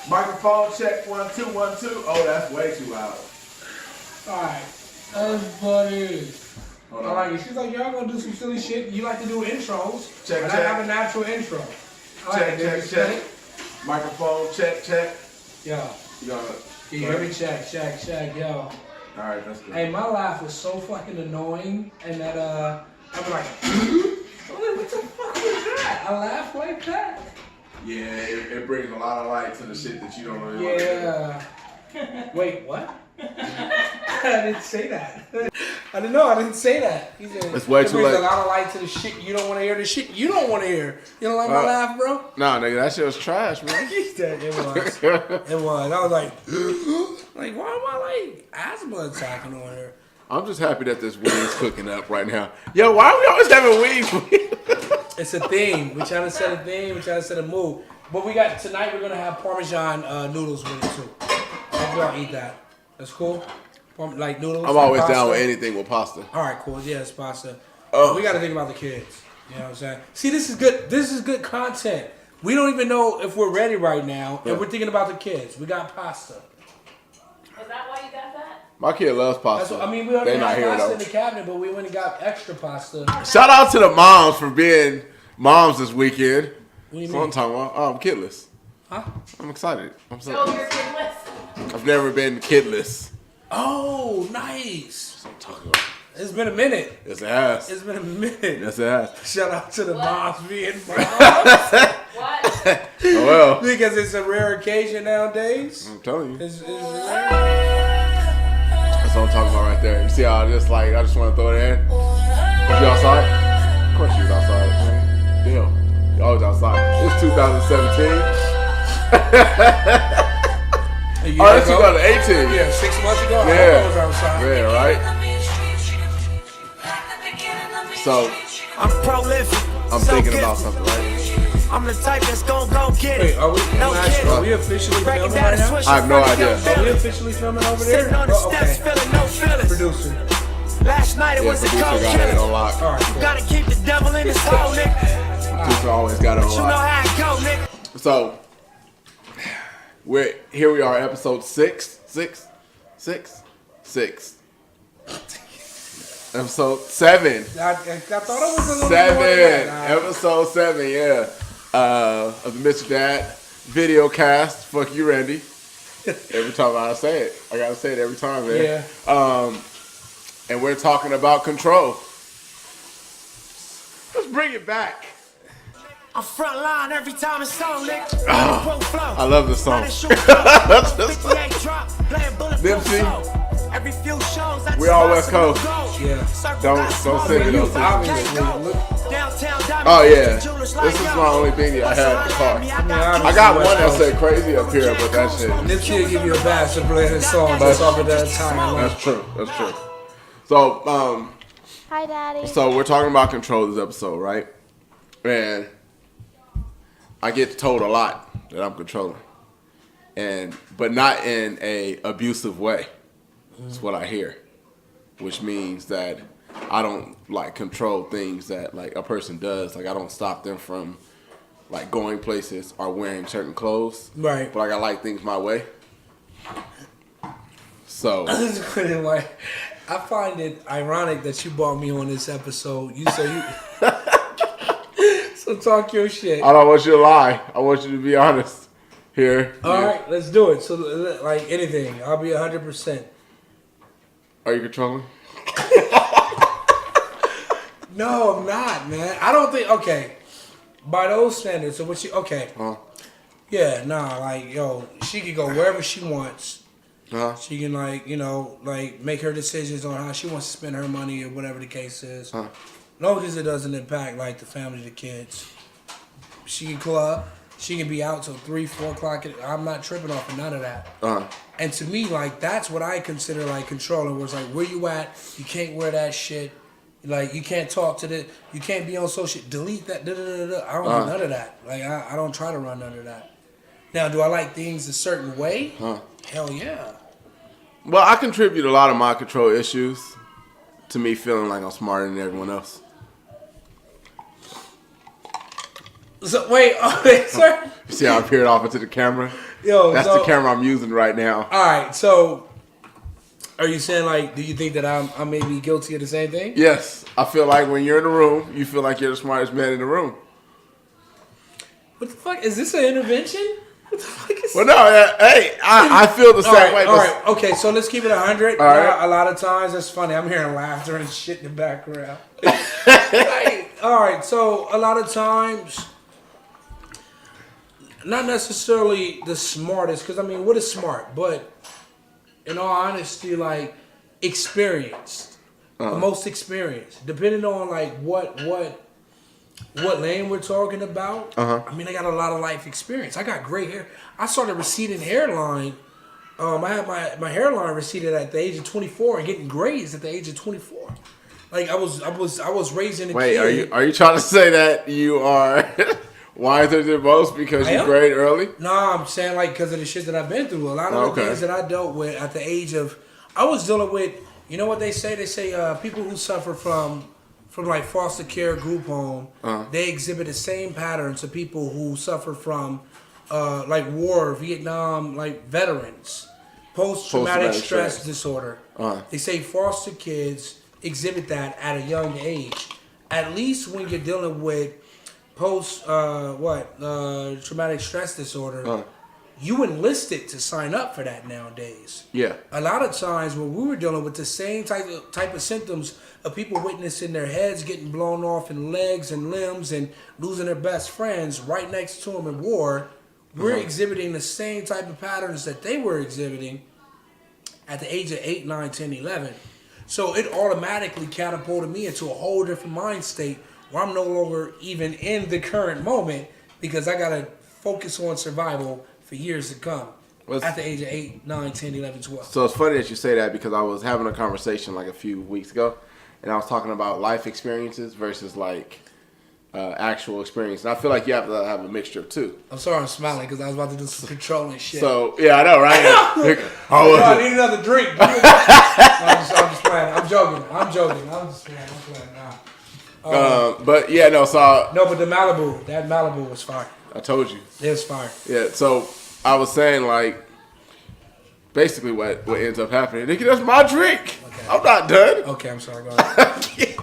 Microphone check 1 2 1 2. Oh, that's way too loud. Alright. That's funny. Hold I on. like it. She's like, y'all gonna do some silly shit. You like to do intros. Check, but check. I have a natural intro. I like Check, it. check, check. Microphone check, check. Yo. You gonna? Can you hear me? Check, check, check. Yo. Alright, that's good. Hey, my laugh was so fucking annoying, and that I was like, what the fuck was that? I laughed like that. Yeah, it brings a lot of light to the shit that you don't really want to Yeah. Wait, what? I didn't say that. I didn't know. I didn't say that. He said, It's way it too brings late. a lot of light to the shit you don't want to hear. The shit you don't want to hear. You don't like my laugh, bro? Nah, nigga, that shit was trash, man. He said it was. It was. I was like, like, why am I like asthma attacking on her? I'm just happy that this wing's cooking up right now. Yo, why are we always having wings? It's a theme. We're trying to set a theme. We're trying to set a mood. But we got tonight. We're gonna have Parmesan noodles with it too. Hope y'all eat that. That's cool. Like noodles. I'm always pasta. down with anything with pasta. All right, cool. Yeah, it's pasta. Oh. We got to think about the kids. You know what I'm saying? See, this is good. This is good content. We don't even know if we're ready right now, and we're thinking about the kids. We got pasta. Is that why you got that? My kid loves pasta. That's what, I mean, we already They not had here pasta though. in the cabinet, but we went and got extra pasta. Shout out to the moms for being moms this weekend. What do you That's what I'm mean? talking about. Oh, I'm kidless. Huh? I'm excited. I'm so. Oh, you're kidless. I've never been kidless. Oh, nice. That's what I'm talking about. It's been a minute. Yes, it has. It's been a minute. Yes, it has. Shout out to the moms being moms. What? Oh well. Because it's a rare occasion nowadays. I'm telling you. It's rare. That's what I'm talking about right there. You see how I just want to throw it in? Was you outside? Of course you was outside. Man. Damn. You always outside. It's 2017. A year Oh, that's ago. 2018. Yeah, 6 months ago. Yeah. I was outside. Yeah, right? So, I'm prolific. I'm so thinking gifted. about something, right? I'm the type that's gon' go get Wait, it. are we, No kidding. are we officially Breaking filming down right the now? switch. I have no idea. Are we officially filming over there? Sitting on the Oh, steps, okay. feeling no feelings. Producer. Last night it Yeah, was a producer cold got it on killing. lock. All right, cool. Gotta keep the devil in his hole, nigga. Producer always got it on You know lock. how it go, nigga. So, here we are, episode 6. Episode 7. I thought it was a little more than 7. that. Episode 7, yeah. Of the Mr. Dad video cast. Fuck you, Randy. Every time I say it. I gotta say it every time, man. Yeah. And we're talking about control. Let's bring it back. I'm front line every time it's on, nigga. I love this song. Nipsey. Every few shows, I We all West Coast. Yeah. Don't send it though. Obviously, look. Oh yeah, this is my only thing I had in the car. I got one that said crazy up here, but that shit. Nipsey will give you a badge for playing his song just off of that time. That's true. That's true. So, Hi, Daddy. so we're talking about control this episode, right? And I get told a lot that I'm controlling, but not in a abusive way. That's what I hear, which means that I don't like control things that like a person does. Like I don't stop them from like going places or wearing certain clothes. Right. But like I like things my way. So Like, I find it ironic that you brought me on this episode. You say you. So talk your shit. I don't want you to lie. I want you to be honest here. All right, let's do it. So like anything, I'll be 100%. Are you controlling? No, I'm not, man. I don't think. Okay, by those standards. So what you? Okay. Yeah, nah. Like yo, she can go wherever she wants. She can like like make her decisions on how she wants to spend her money or whatever the case is. Long as it doesn't impact like the family, the kids. She can club. She can be out till 3, 4 o'clock. I'm not tripping off of none of that. And to me, like that's what I consider like controlling. Where it's like, where you at? You can't wear that shit. Like you can't talk to the. You can't be on social. Delete that. I don't do none of that. Like I don't try to run none of that. Now, do I like things a certain way? Hell yeah. Well, I contribute a lot of my control issues to me feeling like I'm smarter than everyone else. So wait, sir. You see how I peered off into the camera? Yo, That's the camera I'm using right now. All right, so are you saying like, do you think that I may be guilty of the same thing? Yes, I feel like when you're in the room, you feel like you're the smartest man in the room. What the fuck is this? An intervention? What the fuck is? Well, no, hey, I feel the same way. All right, okay, so let's keep it 100. All right. A lot of times, that's funny. I'm hearing laughter and shit in the background. Like, all right, so a lot of times, not necessarily the smartest, because I mean, what is smart? But in all honesty, like experienced, the most experienced, depending on like what lane we're talking about. I mean, I got a lot of life experience. I got gray hair. I started receding hairline. I had my hairline receded at the age of 24 and getting grays at the age of 24. Like I was raising a kid. Are you trying to say that you are wiser than most because you grade early? No, I'm saying like because of the shit that I've been through. A lot of the things that I dealt with at the age of, I was dealing with. You know what they say? They say people who suffer from like foster care, group home, they exhibit the same patterns of people who suffer from like war, Vietnam, like veterans, post-traumatic stress disorder. They say foster kids exhibit that at a young age. At least when you're dealing with traumatic stress disorder, you enlisted to sign up for that nowadays. Yeah. A lot of times when we were dealing with the same type of symptoms of people witnessing their heads getting blown off and legs and limbs and losing their best friends right next to them in war, we're exhibiting the same type of patterns that they were exhibiting at the age of 8, 9, 10, 11. So it automatically catapulted me into a whole different mind state where I'm no longer even in the current moment because I got to focus on survival for years to come. At the age of 8, 9, 10, 11, 12. So it's funny that you say that because I was having a conversation like a few weeks ago, and I was talking about life experiences versus like actual experience. And I feel like you have to have a mixture of two. I'm sorry I'm smiling because I was about to do some controlling shit. So, yeah, I know, right? I need another drink. I'm just playing. I'm joking. I'm just playing. But yeah, no, so... No, but that Malibu was fire. I told you. It was fire. Yeah, so I was saying, like, basically what ends up happening. Nigga, that's my drink. Okay. I'm not done. Okay, I'm sorry. Go ahead.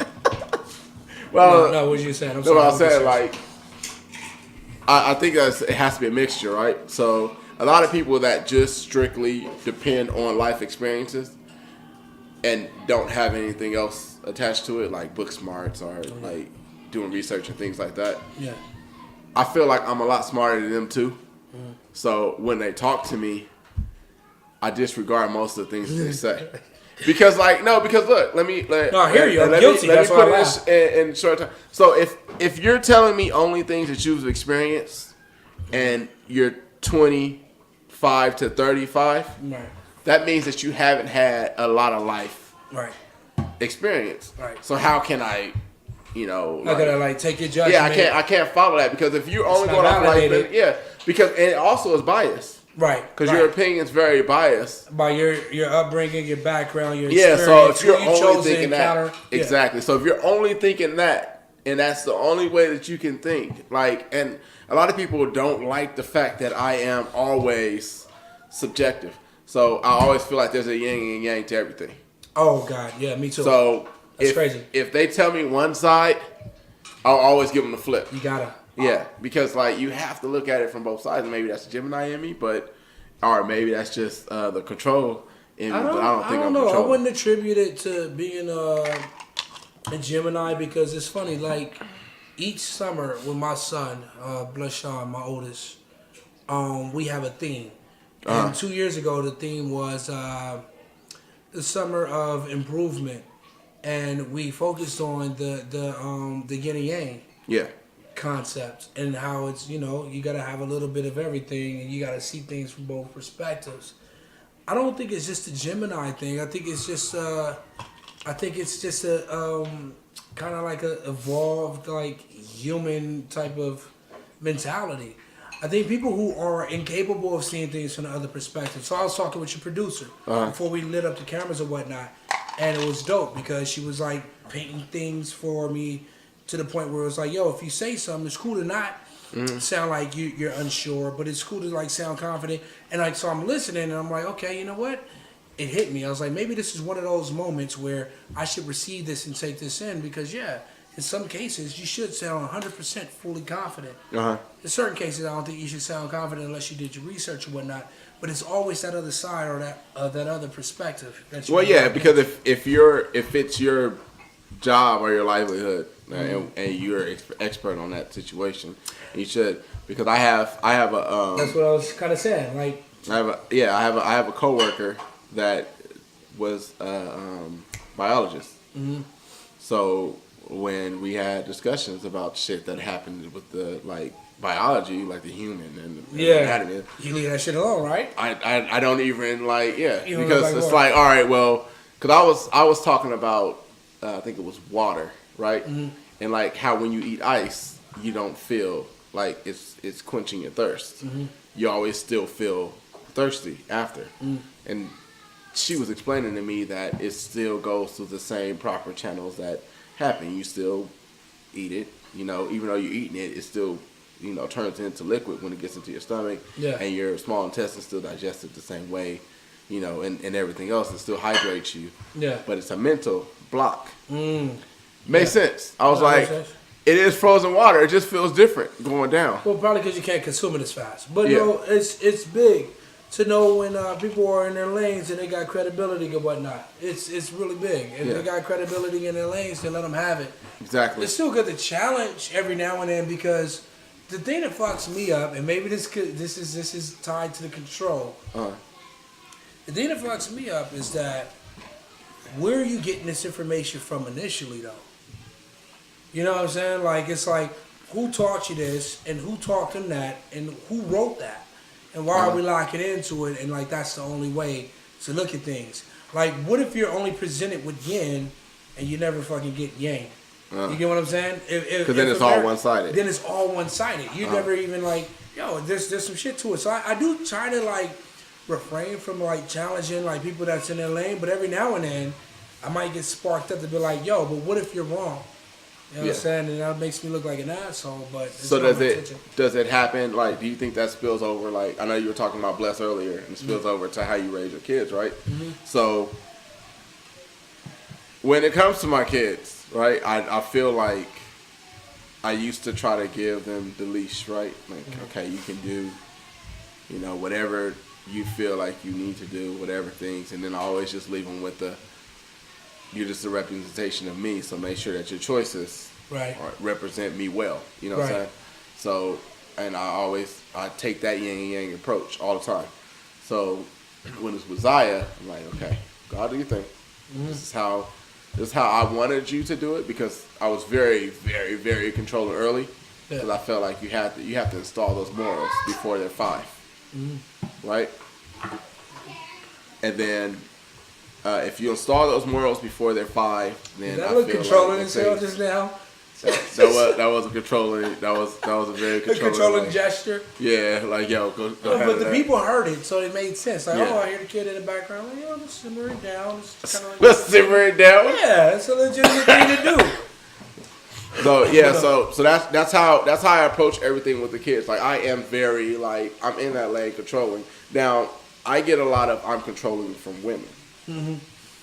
Well, no, what you saying? I'm sorry. No, I was saying, like, I think it has to be a mixture, right? So a lot of people that just strictly depend on life experiences and don't have anything else attached to it, like book smarts or like doing research and things like that. Yeah. I feel like I'm a lot smarter than them too. So when they talk to me, I disregard most of the things that they say. Because look, let me. No, I hear you. I'm guilty. That's why I laugh. In short time. So if you're telling me only things that you've experienced, and you're 25 to 35, right, that means that you haven't had a lot of life experience. Right. So how can I, how can I take your judgment? Yeah, I can't follow that because if you're only going off life, because and it also is biased. Right. Because your opinion's very biased. By your upbringing, your background, your experience. Yeah, so if you're only thinking that. Exactly. So if you're only thinking that, and that's the only way that you can think, and a lot of people don't like the fact that I am always subjective. So I always feel like there's a yin and yang to everything. Oh, God. Yeah, me too. So that's crazy. If they tell me one side, I'll always give them the flip. You gotta. Yeah, because you have to look at it from both sides. Maybe that's the Gemini in me, or maybe that's just the control in me. But I don't know. I wouldn't attribute it to being a Gemini because it's funny. Like each summer with my son, Blushon, my oldest, we have a theme. And 2 years ago, the theme was the summer of improvement, and we focused on the yin and yang. Yeah. Concept and how it's you got to have a little bit of everything and you got to see things from both perspectives. I don't think it's just a Gemini thing. I think it's just a kind of like a evolved like human type of mentality. I think people who are incapable of seeing things from the other perspective. So I was talking with your producer before we lit up the cameras and whatnot, and it was dope because she was like painting things for me to the point where it was like, yo, if you say something, it's cool or not. sound like you're unsure, but it's cool to like sound confident. And like, so I'm listening, and I'm like, okay, you know what? It hit me. I was like, maybe this is one of those moments where I should receive this and take this in because, yeah, in some cases you should sound 100% fully confident. In certain cases, I don't think you should sound confident unless you did your research or whatnot. But it's always that other side or that other perspective. That you Because if it's your job or your livelihood and you're expert on that situation, you should. Because I have a. That's what I was kind of saying. Like I have a coworker that was a biologist. So when we had discussions about shit that happened with the biology, like the human and the anatomy, you leave that shit alone, right? I don't even You don't because like it's water. like, all right, well, because I was talking about I think it was water, right? And like how when you eat ice, you don't feel like it's quenching your thirst. You always still feel thirsty after. And she was explaining to me that it still goes through the same proper channels that happen. You still eat it, even though you're eating it, it still turns into liquid when it gets into your stomach. And your small intestine still digests it the same way, and everything else. It still hydrates you. But it's a mental block. Makes sense. I was like, it is frozen water. It just feels different going down. Well, probably because you can't consume it as fast. But Yeah. no, it's big to know when people are in their lanes and they got credibility and whatnot. It's really big. If they got credibility in their lanes, then let them have it. Exactly. It's still good to challenge every now and then because the thing that fucks me up, and maybe this is tied to the control. The thing that fucks me up is that where are you getting this information from initially, though? You know what I'm saying? Like, it's like, who taught you this, and who taught them that, and who wrote that? And why are we locking into it, and, like, that's the only way to look at things? Like, what if you're only presented with yin, and you never fucking get yang? You get what I'm saying? Because then it's all one-sided. Then it's all one-sided. You never even, like, there's some shit to it. So I do try to, like, refrain from, like, challenging, like, people that's in their lane, but every now and then, I might get sparked up to be like, yo, but what if you're wrong? You know what I'm saying? And that makes me look like an asshole, but it's So not my intention. does it happen, like, do you think that spills over, like, I know you were talking about Bless earlier, and it spills over to how you raise your kids, right? So, when it comes to my kids, right, I feel like I used to try to give them the leash, right? Like, okay, you can do, whatever you feel like you need to do, whatever things, and then I always just leave them with you're just a representation of me, so make sure that your choices represent me well. You know what I'm saying? So, and I take that yin and yang approach all the time. So, when it's with Zaya, I'm like, okay, God, do your thing. This is how I wanted you to do it because I was very, very, very controlling early because I felt like you have to install those morals before they're 5, right? And then if you install those morals before they're 5, then That I look feel controlling like himself just now. that was a controlling. That was a very A controlling. controlling gesture. Yeah, like yo, go. But the people heard it, so it made sense. Like, Yeah. I hear the kid in the background. Like, let's simmer it down. It's kind of like, Let's simmer it down. yeah, it's a legitimate thing to do. So yeah, so that's how I approach everything with the kids. Like I am very I'm in that lane controlling. Now I get a lot of I'm controlling from women.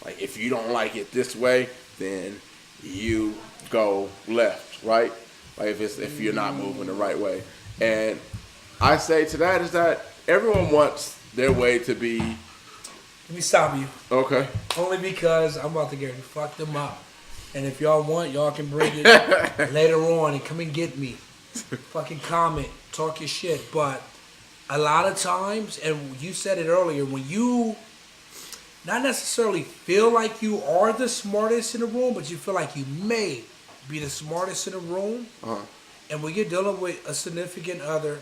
Like if you don't like it this way, then you go left, right? Like if you're not moving the right way. And I say to that is that everyone wants their way to be. Let me stop you. Okay. Only because I'm about to get fuck them up. And if y'all want, y'all can bring it later on and come and get me. Fucking comment, talk your shit. But a lot of times, and you said it earlier, when you not necessarily feel like you are the smartest in the room, but you feel like you may be the smartest in the room, and when you're dealing with a significant other,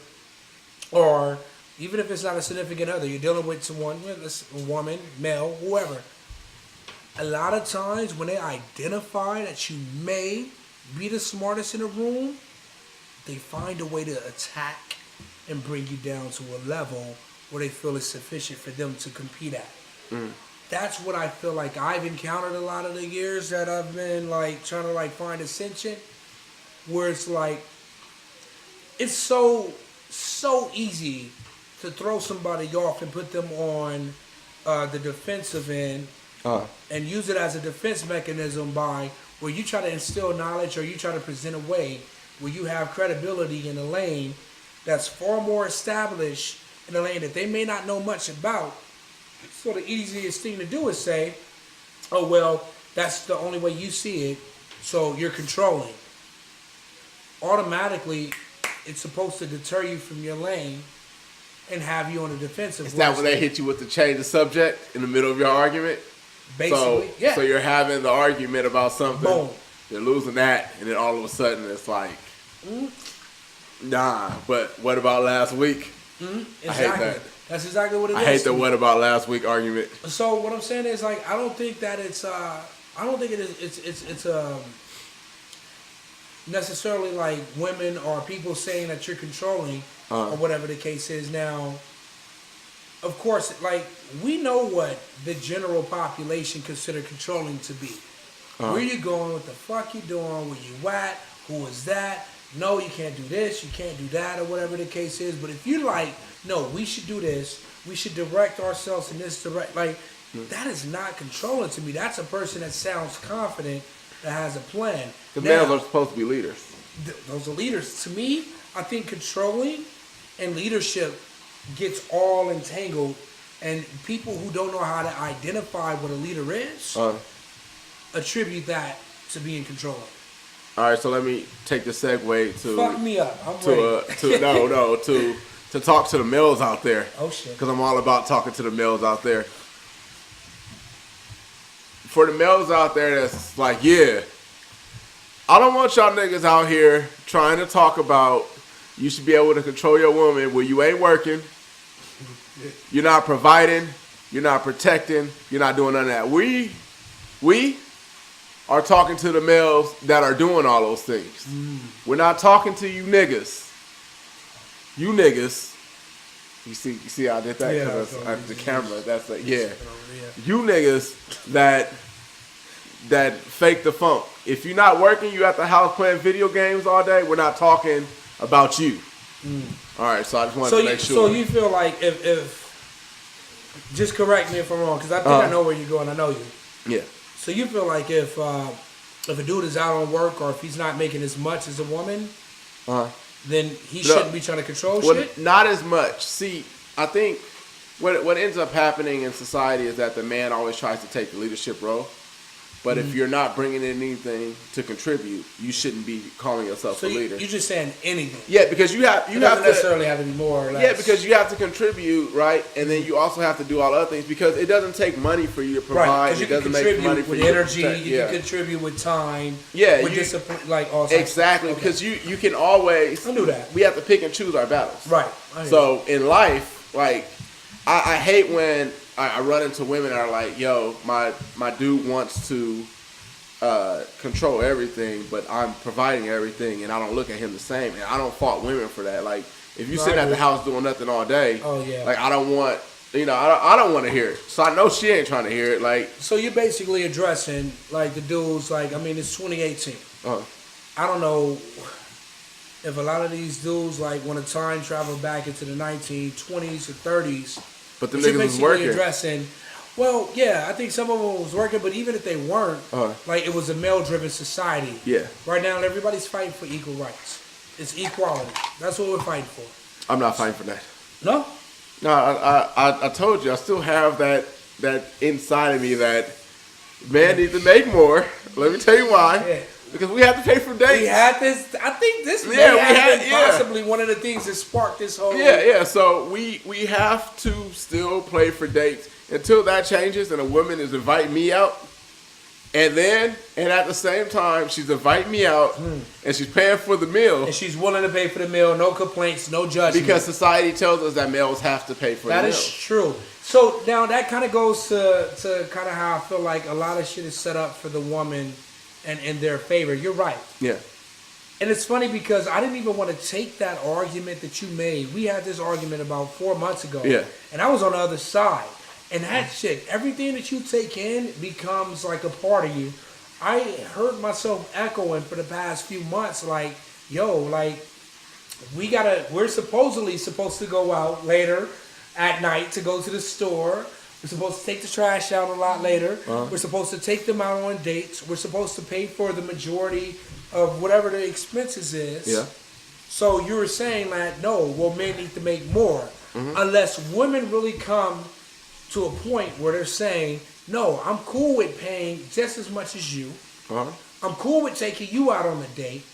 or even if it's not a significant other, you're dealing with someone, a woman, male, whoever. A lot of times when they identify that you may be the smartest in the room, they find a way to attack and bring you down to a level where they feel it's sufficient for them to compete at. That's what I feel like I've encountered a lot of the years that I've been trying to find ascension, where it's like it's so easy to throw somebody off and put them on the defensive end and use it as a defense mechanism by where you try to instill knowledge or you try to present a way where you have credibility in a lane that's far more established in a lane that they may not know much about. So the easiest thing to do is say, oh, well, that's the only way you see it, so you're controlling. Automatically, it's supposed to deter you from your lane and have you on the defensive. Is that when they hit you with the change of subject in the middle of your argument? Basically, yeah. So you're having the argument about something. Boom. You're losing that, and then all of a sudden it's like, nah. But what about last week? Exactly. I hate that. That's exactly what it is. I hate the what about last week argument. So what I'm saying is, like, I don't think that it's necessarily like women or people saying that you're controlling or whatever the case is. Now, of course, like, we know what the general population consider controlling to be. Where you going? What the fuck you doing? Where you at? Who is that? No, you can't do this. You can't do that, or whatever the case is. But if you like, no, we should do this. We should direct ourselves in this direct. Like, that is not controlling to me. That's a person that sounds confident, that has a plan. The males are supposed to be leaders. Those are leaders. To me, I think controlling and leadership gets all entangled, and people who don't know how to identify what a leader is attribute that to being controlling. All right, so let me take the segue to Fuck me up. I'm ready. to talk to the males out there. Oh shit. Because I'm all about talking to the males out there. For the males out there that's like, yeah, I don't want y'all niggas out here trying to talk about you should be able to control your woman when you ain't working, you're not providing, you're not protecting, you're not doing none of that. We are talking to the males that are doing all those things. We're not talking to you niggas. You niggas. You see how I did that? Yeah, Because the camera, that's like, yeah. You niggas that fake the funk. If you're not working, you at the house playing video games all day, we're not talking about you. All right, so I just wanted to make sure. So you feel like if just correct me if I'm wrong, because I think I know where you're going. I know you. Yeah. So you feel like if a dude is out on work or if he's not making as much as a woman, then he shouldn't be trying to control shit? Not as much. See, I think what ends up happening in society is that the man always tries to take the leadership role. But if you're not bringing in anything to contribute, you shouldn't be calling yourself a leader. You're just saying anything. Yeah, because you have doesn't necessarily have to be more or less. Yeah, because you have to contribute, right? And then you also have to do all other things because it doesn't take money for you to provide. Right, it doesn't make money for with you energy. to protect. You can contribute with time. Yeah, with discipline, like all. Exactly, because you can always. I knew that. We have to pick and choose our battles. Right. So in life, like I hate when I run into women that are like, "Yo, my dude wants to." Control everything, but I'm providing everything, and I don't look at him the same. And I don't fault women for that. Like, if you sitting at the house doing nothing all day, like I don't want, I don't want to hear it. So I know she ain't trying to hear it. Like, so you're basically addressing like the dudes. Like, I mean, it's 2018. I don't know if a lot of these dudes like want to time travel back into the 1920s or 30s. But the niggas was working. Addressing. Well, yeah, I think some of them was working, but even if they weren't, like it was a male-driven society. Yeah. Right now, everybody's fighting for equal rights. It's equality. That's what we're fighting for. I'm not fighting for that. No? No, I told you, I still have that inside of me that man needs to make more. Let me tell you why. Yeah. Because we have to pay for dates. We had this. I think this may have been possibly one of the things that sparked this whole. Yeah. So we have to still pay for dates until that changes and a woman is inviting me out, and at the same time she's inviting me out and she's paying for the meal. And she's willing to pay for the meal, no complaints, no judgment. Because society tells us that males have to pay for the meal. That is true. So now that kind of goes to kind of how I feel like a lot of shit is set up for the woman and in their favor. You're right. Yeah. And it's funny because I didn't even want to take that argument that you made. We had this argument about 4 months ago. Yeah. And I was on the other side. And that shit, everything that you take in becomes like a part of you. I heard myself echoing for the past few months like, yo, like, we're supposedly supposed to go out later at night to go to the store. We're supposed to take the trash out a lot later. We're supposed to take them out on dates. We're supposed to pay for the majority of whatever the expenses is. Yeah. So you were saying that no, well, men need to make more, unless women really come to a point where they're saying, no, I'm cool with paying just as much as you. I'm cool with taking you out on a date.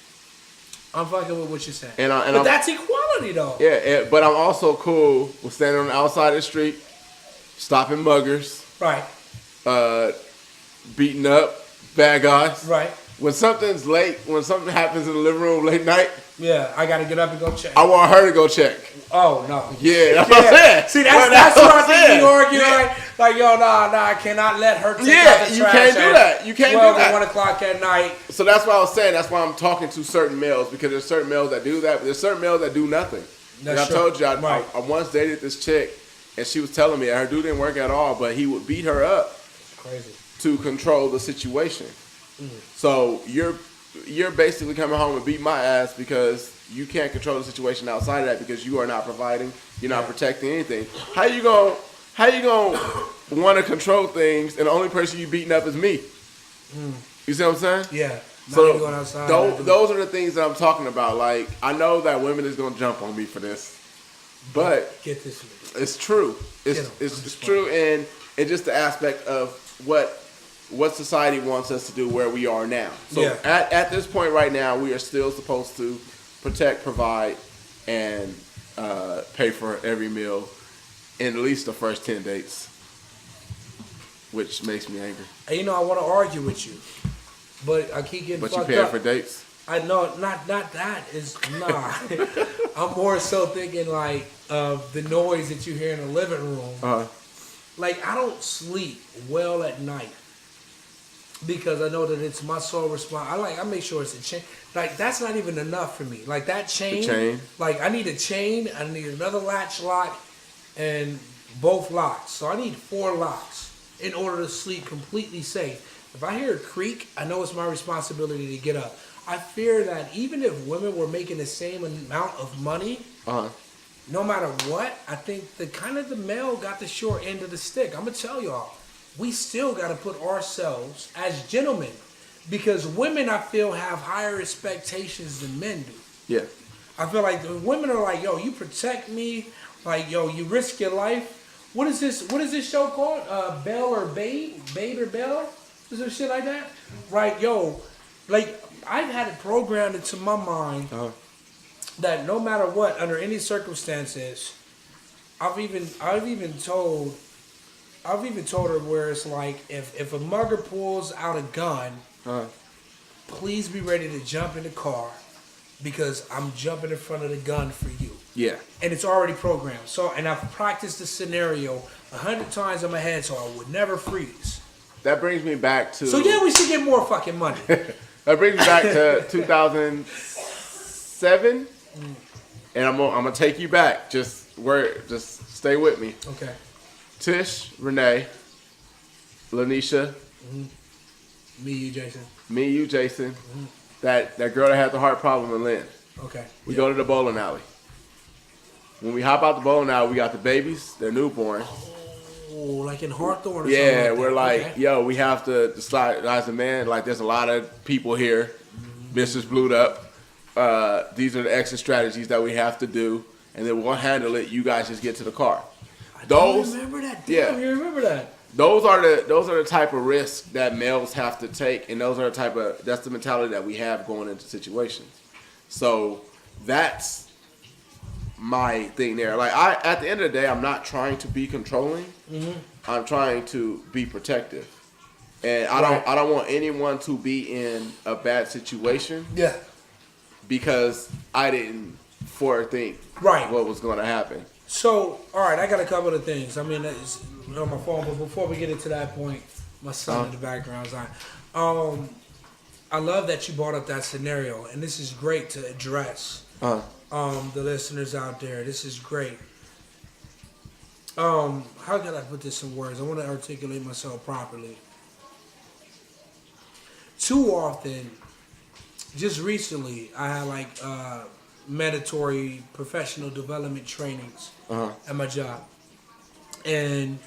I'm fucking with what you're saying. But that's equality, though. Yeah, but I'm also cool with standing on the outside of the street, stopping muggers, Right. beating up bad guys. Right. When something's late, when something happens in the living room late night, Yeah, I got to get up and go check. I want her to go check. Oh, no. Yeah, that's what I'm saying. See, that's what I think you argue, like, yo, nah, I cannot let her take out the trash. You can't do that. You can't do 12 that. or 1 o'clock at night. So that's why I was saying, that's why I'm talking to certain males, because there's certain males that do that, but there's certain males that do nothing. And I told you, I once dated this chick, and she was telling me that her dude didn't work at all, but he would beat her up Crazy. to control the situation. So you're basically coming home and beat my ass because you can't control the situation outside of that because you are not providing, you're not protecting anything. How you gonna want to control things and the only person you beating up is me? You see what I'm saying? Yeah. So going outside, those are the things that I'm talking about. Like, I know that women is gonna jump on me for this, but get this. it's true. It's true, and it's just the aspect of what society wants us to do where we are now. So at this point right now, we are still supposed to protect, provide, and pay for every meal in at least the first 10 dates, which makes me angry. And I want to argue with you, but I keep getting But fucked you paying up. for dates? I know, not that is nah. I'm more so thinking like of the noise that you hear in the living room. Like, I don't sleep well at night because I know that it's my sole response. I make sure it's a chain. Like, that's not even enough for me. Like, that chain. Like, I need a chain. I need another latch lock and both locks. So I need 4 locks in order to sleep completely safe. If I hear a creak, I know it's my responsibility to get up. I fear that even if women were making the same amount of money, no matter what, I think the male got the short end of the stick. I'm going to tell y'all, we still got to put ourselves as gentlemen, because women, I feel, have higher expectations than men do. Yeah. I feel like the women are like, yo, you protect me. Like, yo, you risk your life. What is this show called? Belle or Babe? Babe or Belle? Is there shit like that? Right, yo, like, I've had it programmed into my mind that no matter what, under any circumstances, I've even told her where it's like, if a mugger pulls out a gun, please be ready to jump in the car because I'm jumping in front of the gun for you. Yeah. And it's already programmed. So, and I've practiced the scenario 100 times in my head, so I would never freeze. That brings me back to. So yeah, we should get more fucking money. That brings me back to 2007, and I'm gonna take you back. Just stay with me. Okay. Tish, Renee, Lanisha, Me, you, Jason. That girl that had the heart problem in Lynn. Okay. We go to the bowling alley. When we hop out the bowling alley, we got the babies. They're newborn. Oh, like in Hawthorne or Yeah, something like we're that. like, Okay. yo, we have to decide as a man. Like, there's a lot of people here. Business blew up. These are the exit strategies that we have to do, and then we'll handle it. You guys just get to the car. I don't remember that. Damn, you remember that. Those are the type of risks that males have to take, and that's the mentality that we have going into situations. So that's my thing there. Like, at the end of the day, I'm not trying to be controlling. I'm trying to be protective, and I don't want anyone to be in a bad situation. Yeah. Because I didn't forethink what was going to happen. So, all right, I got a couple of things. I mean, it's on my phone, but before we get into that point, my son in the background is on. I love that you brought up that scenario, and this is great to address the listeners out there. This is great. How can I put this in words? I want to articulate myself properly. Too often, just recently, I had mandatory professional development trainings at my job, and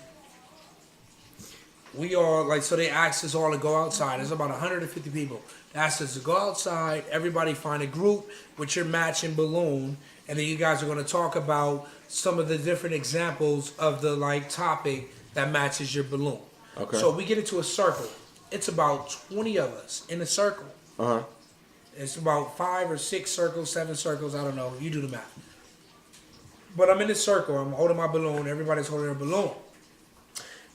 we all like, so they asked us all to go outside. There's about 150 people. They asked us to go outside. Everybody find a group with your matching balloon, and then you guys are going to talk about some of the different examples of the like topic that matches your balloon. Okay. So we get into a circle. It's about 20 of us in a circle. It's about 5 or 6 circles, 7 circles. I don't know. You do the math. But I'm in this circle. I'm holding my balloon. Everybody's holding their balloon.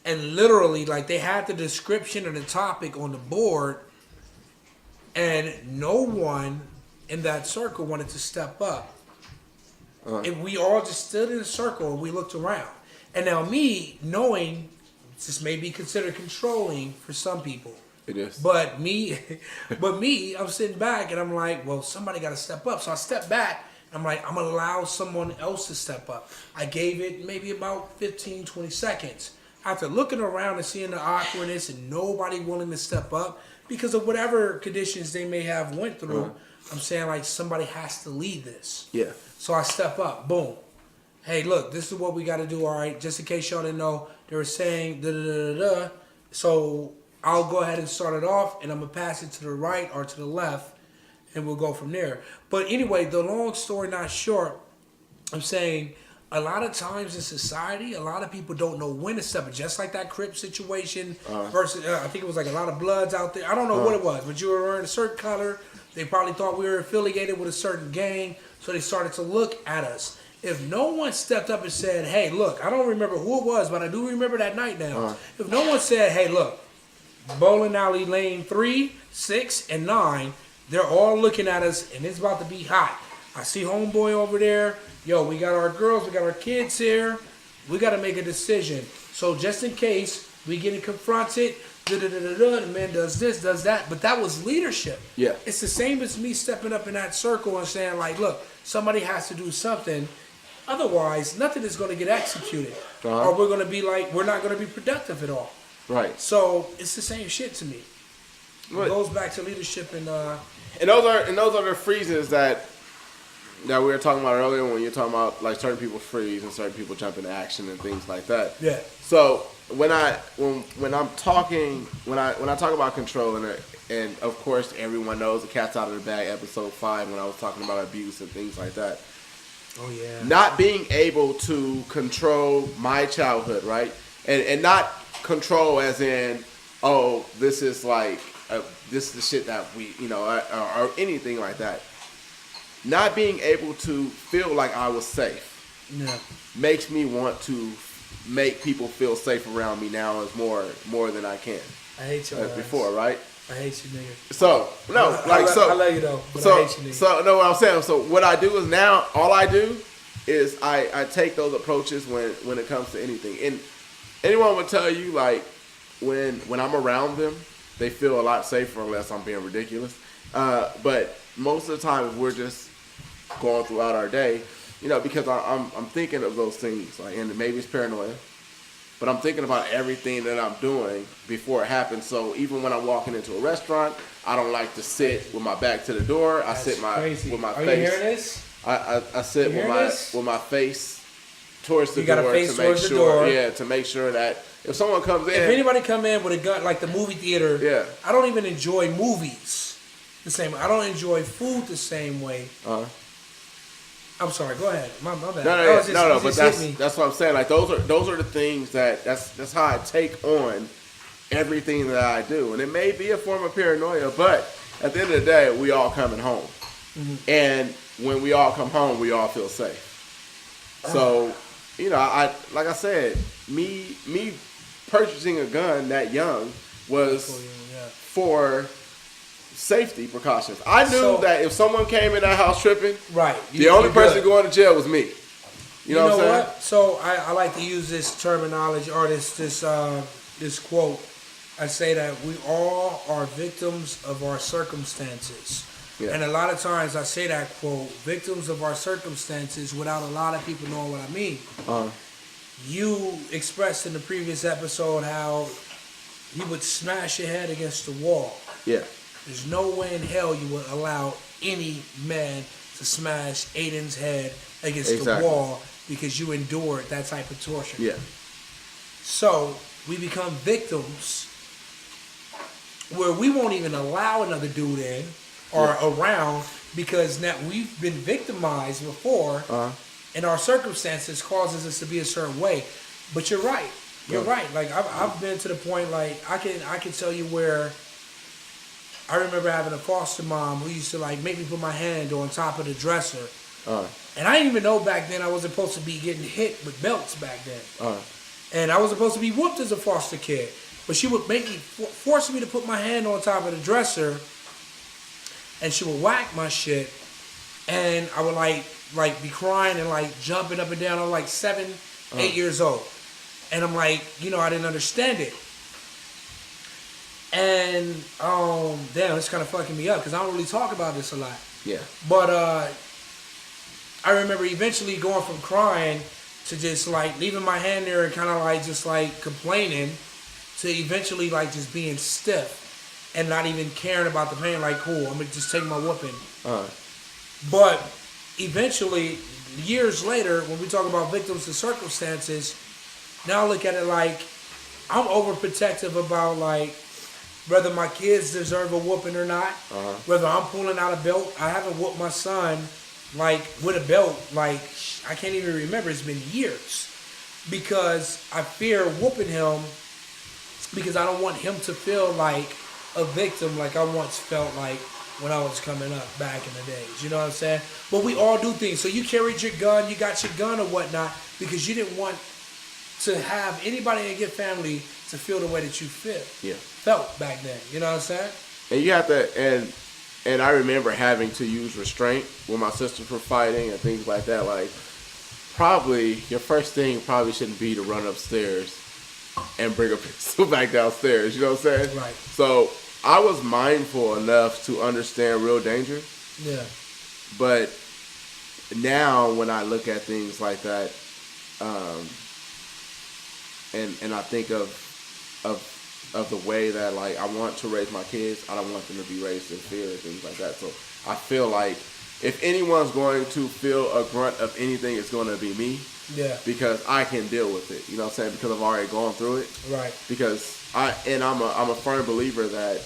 And literally, like, they had the description of the topic on the board, and no one in that circle wanted to step up. And we all just stood in a circle and we looked around. And now me, knowing this may be considered controlling for some people. It is. But me, I'm sitting back and I'm like, well, somebody got to step up. So I step back. And I'm like, I'm going to allow someone else to step up. I gave it maybe about 15, 20 seconds. After looking around and seeing the awkwardness and nobody willing to step up because of whatever conditions they may have went through, I'm saying, like, somebody has to lead this. Yeah. So I step up. Boom. Hey, look, this is what we got to do, all right? Just in case y'all didn't know, they were saying da-da-da-da-da. So I'll go ahead and start it off, and I'm going to pass it to the right or to the left, and we'll go from there. But anyway, the long story not short, I'm saying a lot of times in society, a lot of people don't know when to step in. Just like that Crip situation versus, I think it was like a lot of Bloods out there. I don't know what it was, but you were wearing a certain color. They probably thought we were affiliated with a certain gang, so they started to look at us. If no one stepped up and said, hey, look, I don't remember who it was, but I do remember that night now. If no one said, hey, look, bowling alley lane 3, 6, and 9, they're all looking at us, and it's about to be hot. I see homeboy over there. Yo, we got our girls, we got our kids here. We got to make a decision. So just in case we getting confronted, the man does this, does that. But that was leadership. Yeah. It's the same as me stepping up in that circle and saying, like, look, somebody has to do something. Otherwise, nothing is going to get executed. Or we're going to be like, we're not going to be productive at all. Right. So it's the same shit to me. Right. It goes back to leadership and those are the freezes that we were talking about earlier when you're talking about like certain people freeze and certain people jump into action and things like that. Yeah. So when I talk about control and of course everyone knows the cat's out of the bag episode 5 when I was talking about abuse and things like that. Oh yeah. Not being able to control my childhood, right? And not control as in, oh, this is like this is the shit that we, or anything like that. Not being able to feel like I was safe makes me want to make people feel safe around me now is more than I can. I hate you. As before, right? I hate you, nigga. So no, I love you though, but I hate you, nigga. So no, what I'm saying. So what I do is now all I do is I take those approaches when it comes to anything. And anyone would tell you like when I'm around them, they feel a lot safer unless I'm being ridiculous. But most of the time, if we're just going throughout our day, because I'm thinking of those things, like, and maybe it's paranoia, but I'm thinking about everything that I'm doing before it happens. So even when I'm walking into a restaurant, I don't like to sit with my back to the door. I sit with my face. Are you hearing this? I sit with my face towards the you got door a face to make towards sure. The door. Yeah, to make sure that if someone comes in, if anybody come in with a gun, like the movie theater, yeah, I don't even enjoy movies the same way. I don't enjoy food the same way. I'm sorry. Go ahead. My bad. No. But that's what I'm saying. Like those are the things that's how I take on everything that I do, and it may be a form of paranoia, but at the end of the day, we all coming home, and when we all come home, we all feel safe. So, I like I said, me purchasing a gun that young was for safety precautions. I knew that if someone came in that house tripping, right, the only person going to jail was me. You know what I'm saying? So I like to use this terminology or this quote. I say that we all are victims of our circumstances. Yeah. And a lot of times I say that quote, victims of our circumstances, without a lot of people knowing what I mean. You expressed in the previous episode how you would smash your head against the wall. Yeah. There's no way in hell you would allow any man to smash Aiden's head against the Exactly. wall because you endured that type of torture. Yeah. So we become victims where we won't even allow another dude in or around because now we've been victimized before and our circumstances causes us to be a certain way. But you're right. You're right. Like I've been to the point like I can tell you where I remember having a foster mom who used to like make me put my hand on top of the dresser. And I didn't even know back then I wasn't supposed to be getting hit with belts back then. And I was supposed to be whooped as a foster kid. But she would make me, force me to put my hand on top of the dresser. And she would whack my shit. And I would like be crying and like jumping up and down. I'm like 7, 8 years old. And I'm like, I didn't understand it. And, damn, it's kind of fucking me up because I don't really talk about this a lot. Yeah. But I remember eventually going from crying to just like leaving my hand there and kind of like just like complaining to eventually like just being stiff and not even caring about the pain. Like, cool, I'm going to just take my whooping. But eventually, years later, when we talk about victims and circumstances, now I look at it like I'm overprotective about like whether my kids deserve a whooping or not, whether I'm pulling out a belt. I haven't whooped my son like with a belt, like I can't even remember. It's been years because I fear whooping him because I don't want him to feel like a victim like I once felt like when I was coming up back in the days. You know what I'm saying? But we all do things. So you carried your gun, you got your gun or whatnot because you didn't want to have anybody in your family to feel the way that you felt back then. You know what I'm saying? And you have to, and I remember having to use restraint when my sisters were fighting and things like that. Like, probably your first thing probably shouldn't be to run upstairs and bring a pistol back downstairs. You know what I'm saying? Right. So I was mindful enough to understand real danger. Yeah. But now when I look at things like that, and I think of the way that like I want to raise my kids, I don't want them to be raised in fear and things like that. So I feel like if anyone's going to feel a grunt of anything, it's going to be me. Yeah. Because I can deal with it. You know what I'm saying? Because I've already gone through it. Right. Because I'm a firm believer that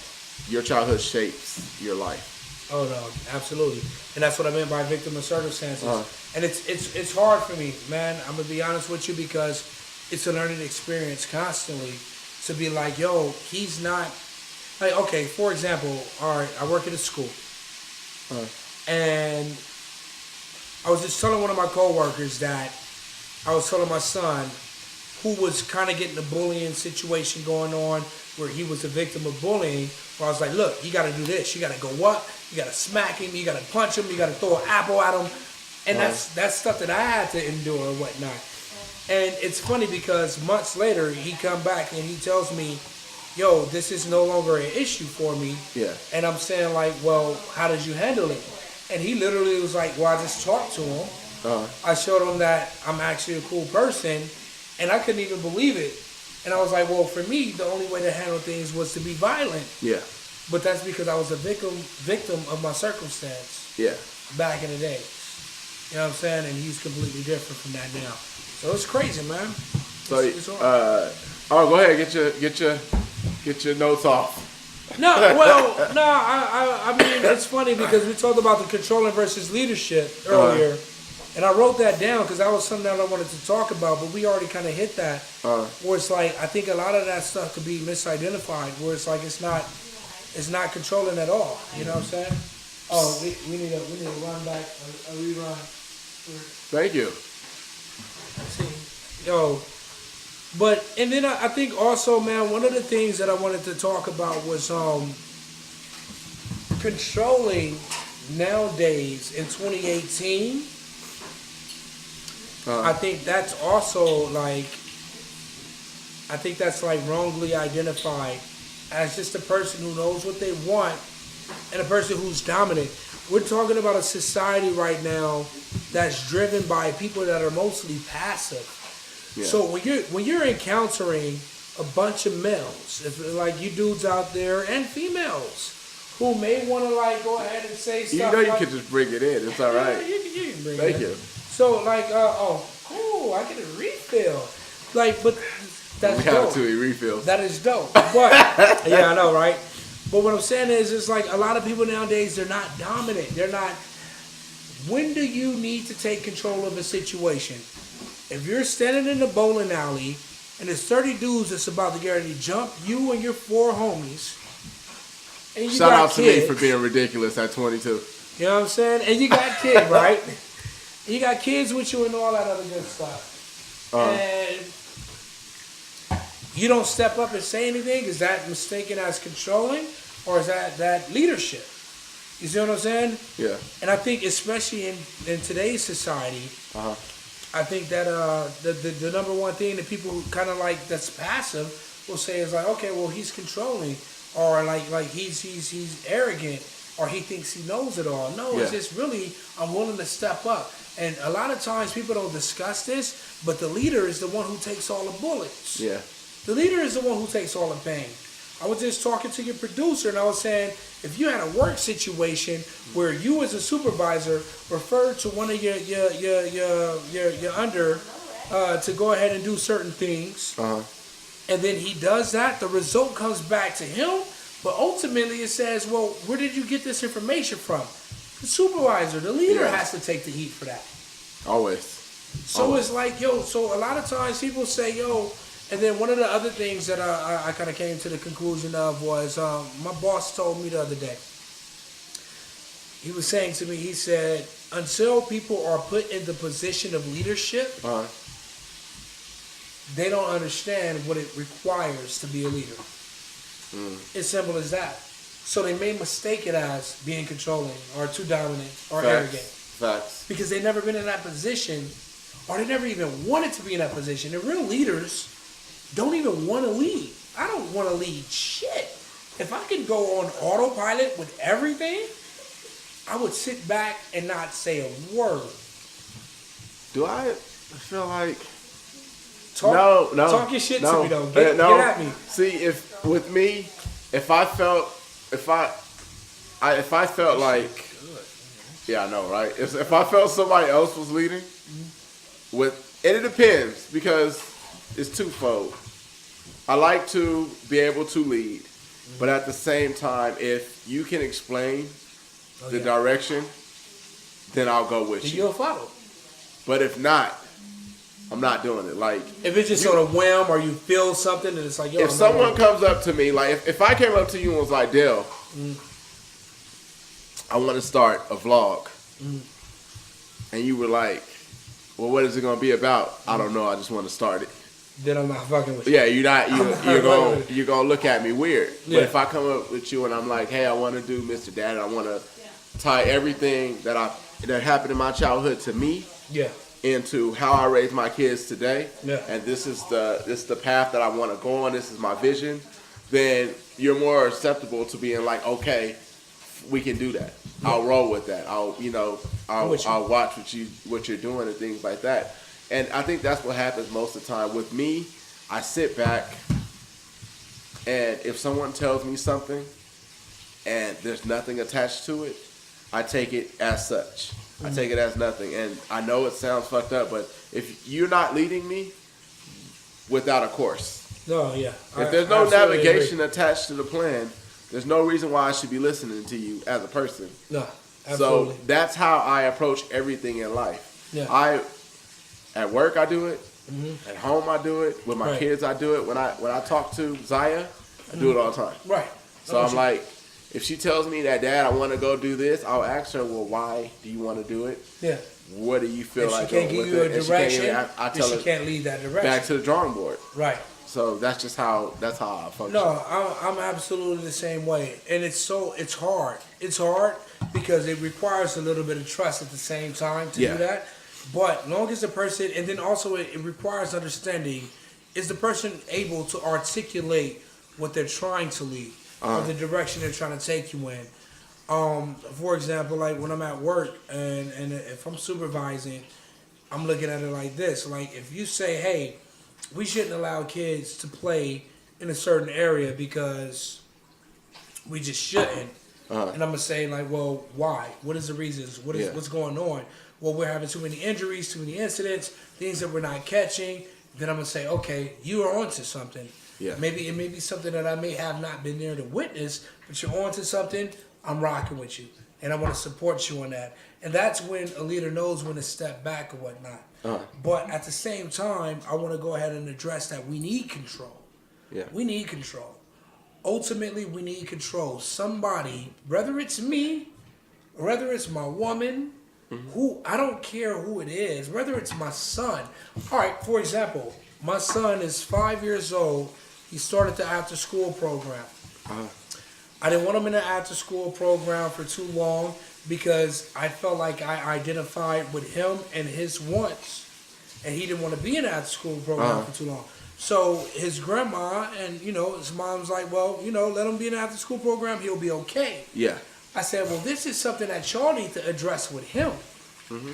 your childhood shapes your life. Oh no, absolutely. And that's what I meant by victim of circumstances. And it's hard for me, man. I'm gonna be honest with you because it's a learning experience constantly to be like, yo, he's not like, okay, for example, all right, I work at a school. And I was just telling one of my coworkers that I was telling my son who was kind of getting a bullying situation going on where he was a victim of bullying, where I was like, look, you got to do this. You got to go up. You got to smack him. You got to punch him. You got to throw an apple at him. And that's stuff that I had to endure or whatnot. And it's funny because months later, he come back and he tells me, yo, this is no longer an issue for me. Yeah. And I'm saying like, well, how did you handle it? And he literally was like, well, I just talked to him. I showed him that I'm actually a cool person. And I couldn't even believe it. And I was like, well, for me, the only way to handle things was to be violent. Yeah. But that's because I was a victim of my circumstance. Yeah. Back in the day. You know what I'm saying? And he's completely different from that now. So it's crazy, man. So, go ahead, get your notes off. I mean, it's funny because we talked about the controlling versus leadership earlier. And I wrote that down because that was something that I wanted to talk about, but we already kind of hit that. Where it's like, I think a lot of that stuff could be misidentified, where it's like it's not controlling at all. You know what I'm saying? Oh, we need to run back a rerun. Thank you. Yo, but and then I think also, man, one of the things that I wanted to talk about was controlling nowadays in 2018. I think that's also like, I think that's like wrongly identified as just a person who knows what they want and a person who's dominant. We're talking about a society right now that's driven by people that are mostly passive. Yeah. So when you're encountering a bunch of males, like you dudes out there and females, who may want to like go ahead and say stuff. You know you like, can just bring it in. It's all Yeah, right. you can bring Thank it in. you. So like, oh, cool, I get a refill. Like, but that's We dope. have two refills. That is dope. But yeah, I know, right? But what I'm saying is, it's like a lot of people nowadays, they're not dominant. They're not. When do you need to take control of a situation? If you're standing in the bowling alley and there's 30 dudes that's about to get ready to jump you and your 4 homies, and you Shout got out to kids, me for being ridiculous at 22. you know what I'm saying? And you got kids, right? You got kids with you and all that other good stuff. And you don't step up and say anything. Is that mistaken as controlling, or is that leadership? You see what I'm saying? Yeah. And I think especially in today's society, I think that the number one thing that people kind of like that's passive will say is like, okay, well, he's controlling, or like he's arrogant, or he thinks he knows it all. No, it's just really, I'm willing to step up. And a lot of times people don't discuss this, but the leader is the one who takes all the bullets. Yeah. The leader is the one who takes all the pain. I was just talking to your producer, and I was saying, if you had a work situation where you as a supervisor referred to one of your under to go ahead and do certain things, and then he does that, the result comes back to him, but ultimately it says, well, where did you get this information from? The supervisor, the leader has to take the heat for that. Always. So it's like, yo, so a lot of times people say, yo, and then one of the other things that I kind of came to the conclusion of was my boss told me the other day. He was saying to me, he said, until people are put in the position of leadership, they don't understand what it requires to be a leader. It's simple as that. So they may mistake it as being controlling or too dominant or arrogant. Facts. Because they've never been in that position, or they never even wanted to be in that position. The real leaders don't even want to lead. I don't want to lead shit. If I could go on autopilot with everything, I would sit back and not say a word. Do I feel like... Talk, No. Talk your shit to me, though. Get at me. See, if with me, if I felt like... Yeah, I know, right? If I felt somebody else was leading, and it depends, because it's twofold. I like to be able to lead, but at the same time, if you can explain the direction, then I'll go with you. You'll follow. But if not, I'm not doing it. Like, if it's just on a whim, or you feel something, and it's like, yo. If someone comes up to me, like if I came up to you and was like, Dale, I want to start a vlog, and you were like, well, what is it gonna be about? I don't know. I just want to start it. Then I'm not fucking with you. Yeah, you're gonna look at me weird. Yeah. But if I come up with you and I'm like, hey, I want to do Mr. Dad, I want to tie everything that happened in my childhood to me, into how I raise my kids today, and this is the path that I want to go on. This is my vision. Then you're more acceptable to being like, okay, we can do that. I'll roll with that. I'll watch what you're doing and things like that. And I think that's what happens most of the time. With me, I sit back, and if someone tells me something and there's nothing attached to it, I take it as such. I take it as nothing. And I know it sounds fucked up, but if you're not leading me, without a course. No, yeah. If there's no navigation attached to the plan, there's no reason why I should be listening to you as a person. No, absolutely. So that's how I approach everything in life. Yeah. At work I do it. At home I do it. With my kids I do it. When I talk to Zaya, I do it all the time. Right. So I'm like, if she tells me that, Dad, I want to go do this, I'll ask her, well, why do you want to do it? Yeah. What do you feel like? If she can't give you a direction, I tell her, she can't lead that direction. back to the drawing board. Right. So that's how I function. No, I'm absolutely the same way, and it's hard. It's hard because it requires a little bit of trust at the same time to do that. But long as the person, and then also it requires understanding, is the person able to articulate what they're trying to lead, or the direction they're trying to take you in. For example, like when I'm at work and if I'm supervising, I'm looking at it like this. Like if you say, hey, we shouldn't allow kids to play in a certain area because we just shouldn't. and I'm gonna say like, well, why? What is the reasons? What's going on? Well, we're having too many injuries, too many incidents, things that we're not catching. Then I'm gonna say, okay, you are onto something. Yeah. Maybe it may be something that I may have not been there to witness, but you're onto something. I'm rocking with you, and I want to support you on that. And that's when a leader knows when to step back or whatnot. But at the same time, I want to go ahead and address that we need control. Yeah. We need control. Ultimately, we need control. Somebody, whether it's me, whether it's my woman, who I don't care who it is, whether it's my son. All right, for example, my son is 5 years old. He started the after-school program. I didn't want him in the after-school program for too long because I felt like I identified with him and his wants, and he didn't want to be in the after-school program for too long. So his grandma and, his mom's like, well, let him be in the after-school program. He'll be okay. Yeah. I said, well, this is something that y'all need to address with him.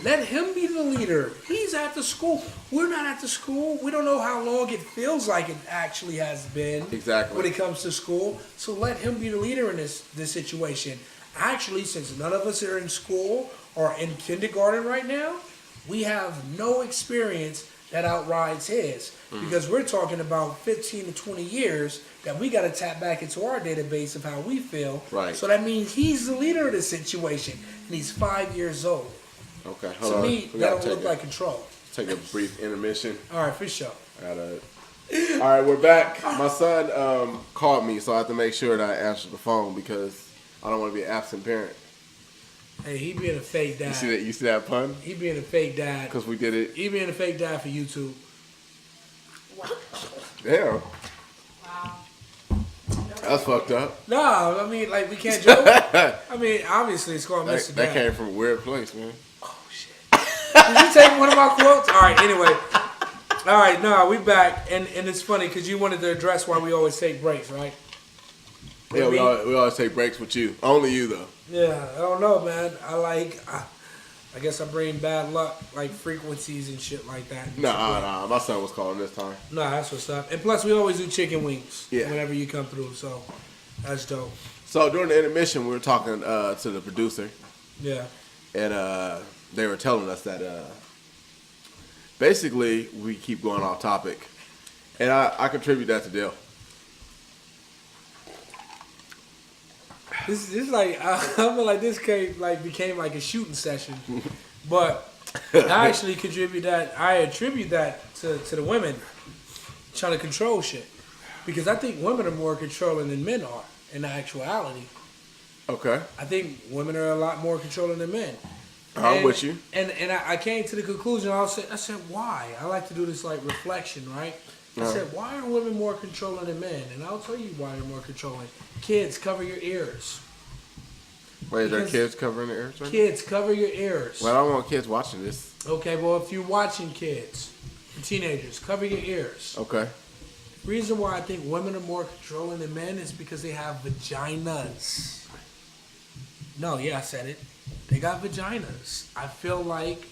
Let him be the leader. He's at the school. We're not at the school. We don't know how long it feels like it actually has been. Exactly. When it comes to school. So let him be the leader in this situation. Actually, since none of us are in school or in kindergarten right now, we have no experience that outrides his. Because we're talking about 15 to 20 years that we got to tap back into our database of how we feel. Right. So that means he's the leader of the situation. And he's 5 years old. Okay, hold To on. me, We that gotta don't look like control. take a brief intermission. All right, for sure. All right, we're back. My son called me, so I have to make sure that I answer the phone because I don't want to be an absent parent. Hey, he being a fake dad. You see that pun? He being a fake dad. Because we did it. He being a fake dad for YouTube. Damn. Wow. That's fucked up. No, I mean, like, we can't joke. I mean, obviously, it's called Mr. That Dad. came from a weird place, man. Oh, shit. Did you take one of my quotes? All right, anyway. All right, no, we back. And it's funny because you wanted to address why we always take breaks, right? Yeah, we always take breaks with you. Only you, though. Yeah, I don't know, man. I guess I bring bad luck, like frequencies and shit like that. Nah. My son was calling this time. Nah, that's what's up. And plus, we always do chicken wings Yeah. whenever you come through, so that's dope. So during the intermission, we were talking to the producer, Yeah. and they were telling us that basically we keep going off topic, and I contribute that to Dale. This is like I feel like this became like a shooting session, but I actually attribute that to the women trying to control shit, because I think women are more controlling than men are in actuality. Okay. I think women are a lot more controlling than men. I'm with you. And I came to the conclusion. I said, why? I like to do this like reflection, right? I said, why are women more controlling than men? And I'll tell you why they're more controlling. Kids, cover your ears. Wait, is there Because kids covering their ears right Kids, cover your ears. now? Well, I don't want kids watching this. Okay, well, if you're watching kids, teenagers, cover your ears. Okay. Reason why I think women are more controlling than men is because they have vaginas. No, yeah, I said it. They got vaginas. I feel like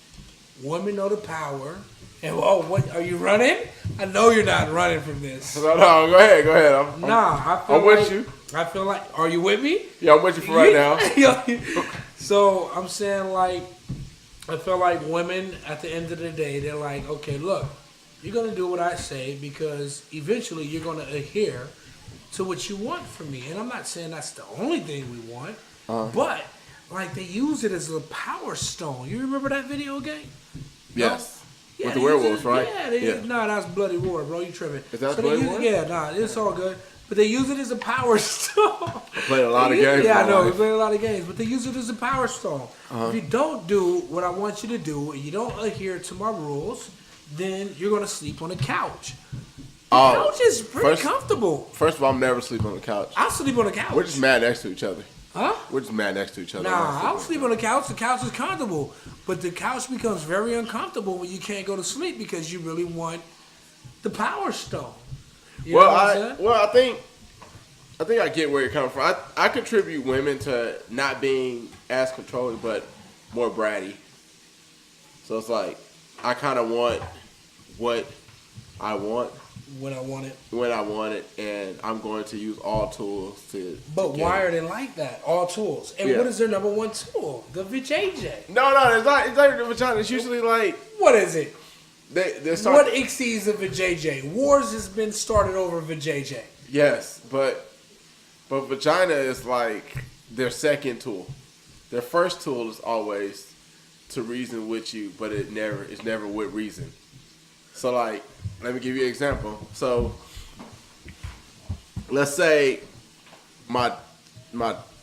women know the power. And what? Are you running? I know you're not running from this. No, go ahead. I feel I'm with you. I feel like. Are you with me? Yeah, I'm with you for right now. So I'm saying, like, I feel like women at the end of the day, they're like, okay, look, you're gonna do what I say because eventually you're gonna adhere to what you want from me. And I'm not saying that's the only thing we want, but like they use it as a power stone. You remember that video game? Yes. Yeah, With the they use werewolves, it- right? Yeah, nah, that's Bloody Roar, bro. You tripping? Is that they Bloody use- Roar? Yeah, nah, it's all good. But they use it as a power stone. I played a lot of games. Yeah, I in my know. We life. play a lot of games, but they use it as a power stone. If you don't do what I want you to do, and you don't adhere to my rules, then you're gonna sleep on the couch. The couch is pretty comfortable. First of all, I'm never sleeping on the couch. I'll sleep on the couch. We're just mad next to each other. Huh? We're just mad next to each other. Nah, I'll sleep on the couch. The couch is comfortable. But the couch becomes very uncomfortable when you can't go to sleep because you really want the power stone. You know what I'm saying? I think I get where you're coming from. I contribute women to not being as controlling, but more bratty. So it's like I kind of want what I want, when I want it. when I want it, and I'm going to use all tools to. But to why get are it. they like that? All tools. And Yeah. what is their number one tool? The vajayjay. No, it's not. It's not the vagina. It's usually like What is it? they start. What exceeds a vajayjay? Wars has been started over vajayjay. Yes, but vagina is like their second tool. Their first tool is always to reason with you, but it's never with reason. So like, let me give you an example. So let's say my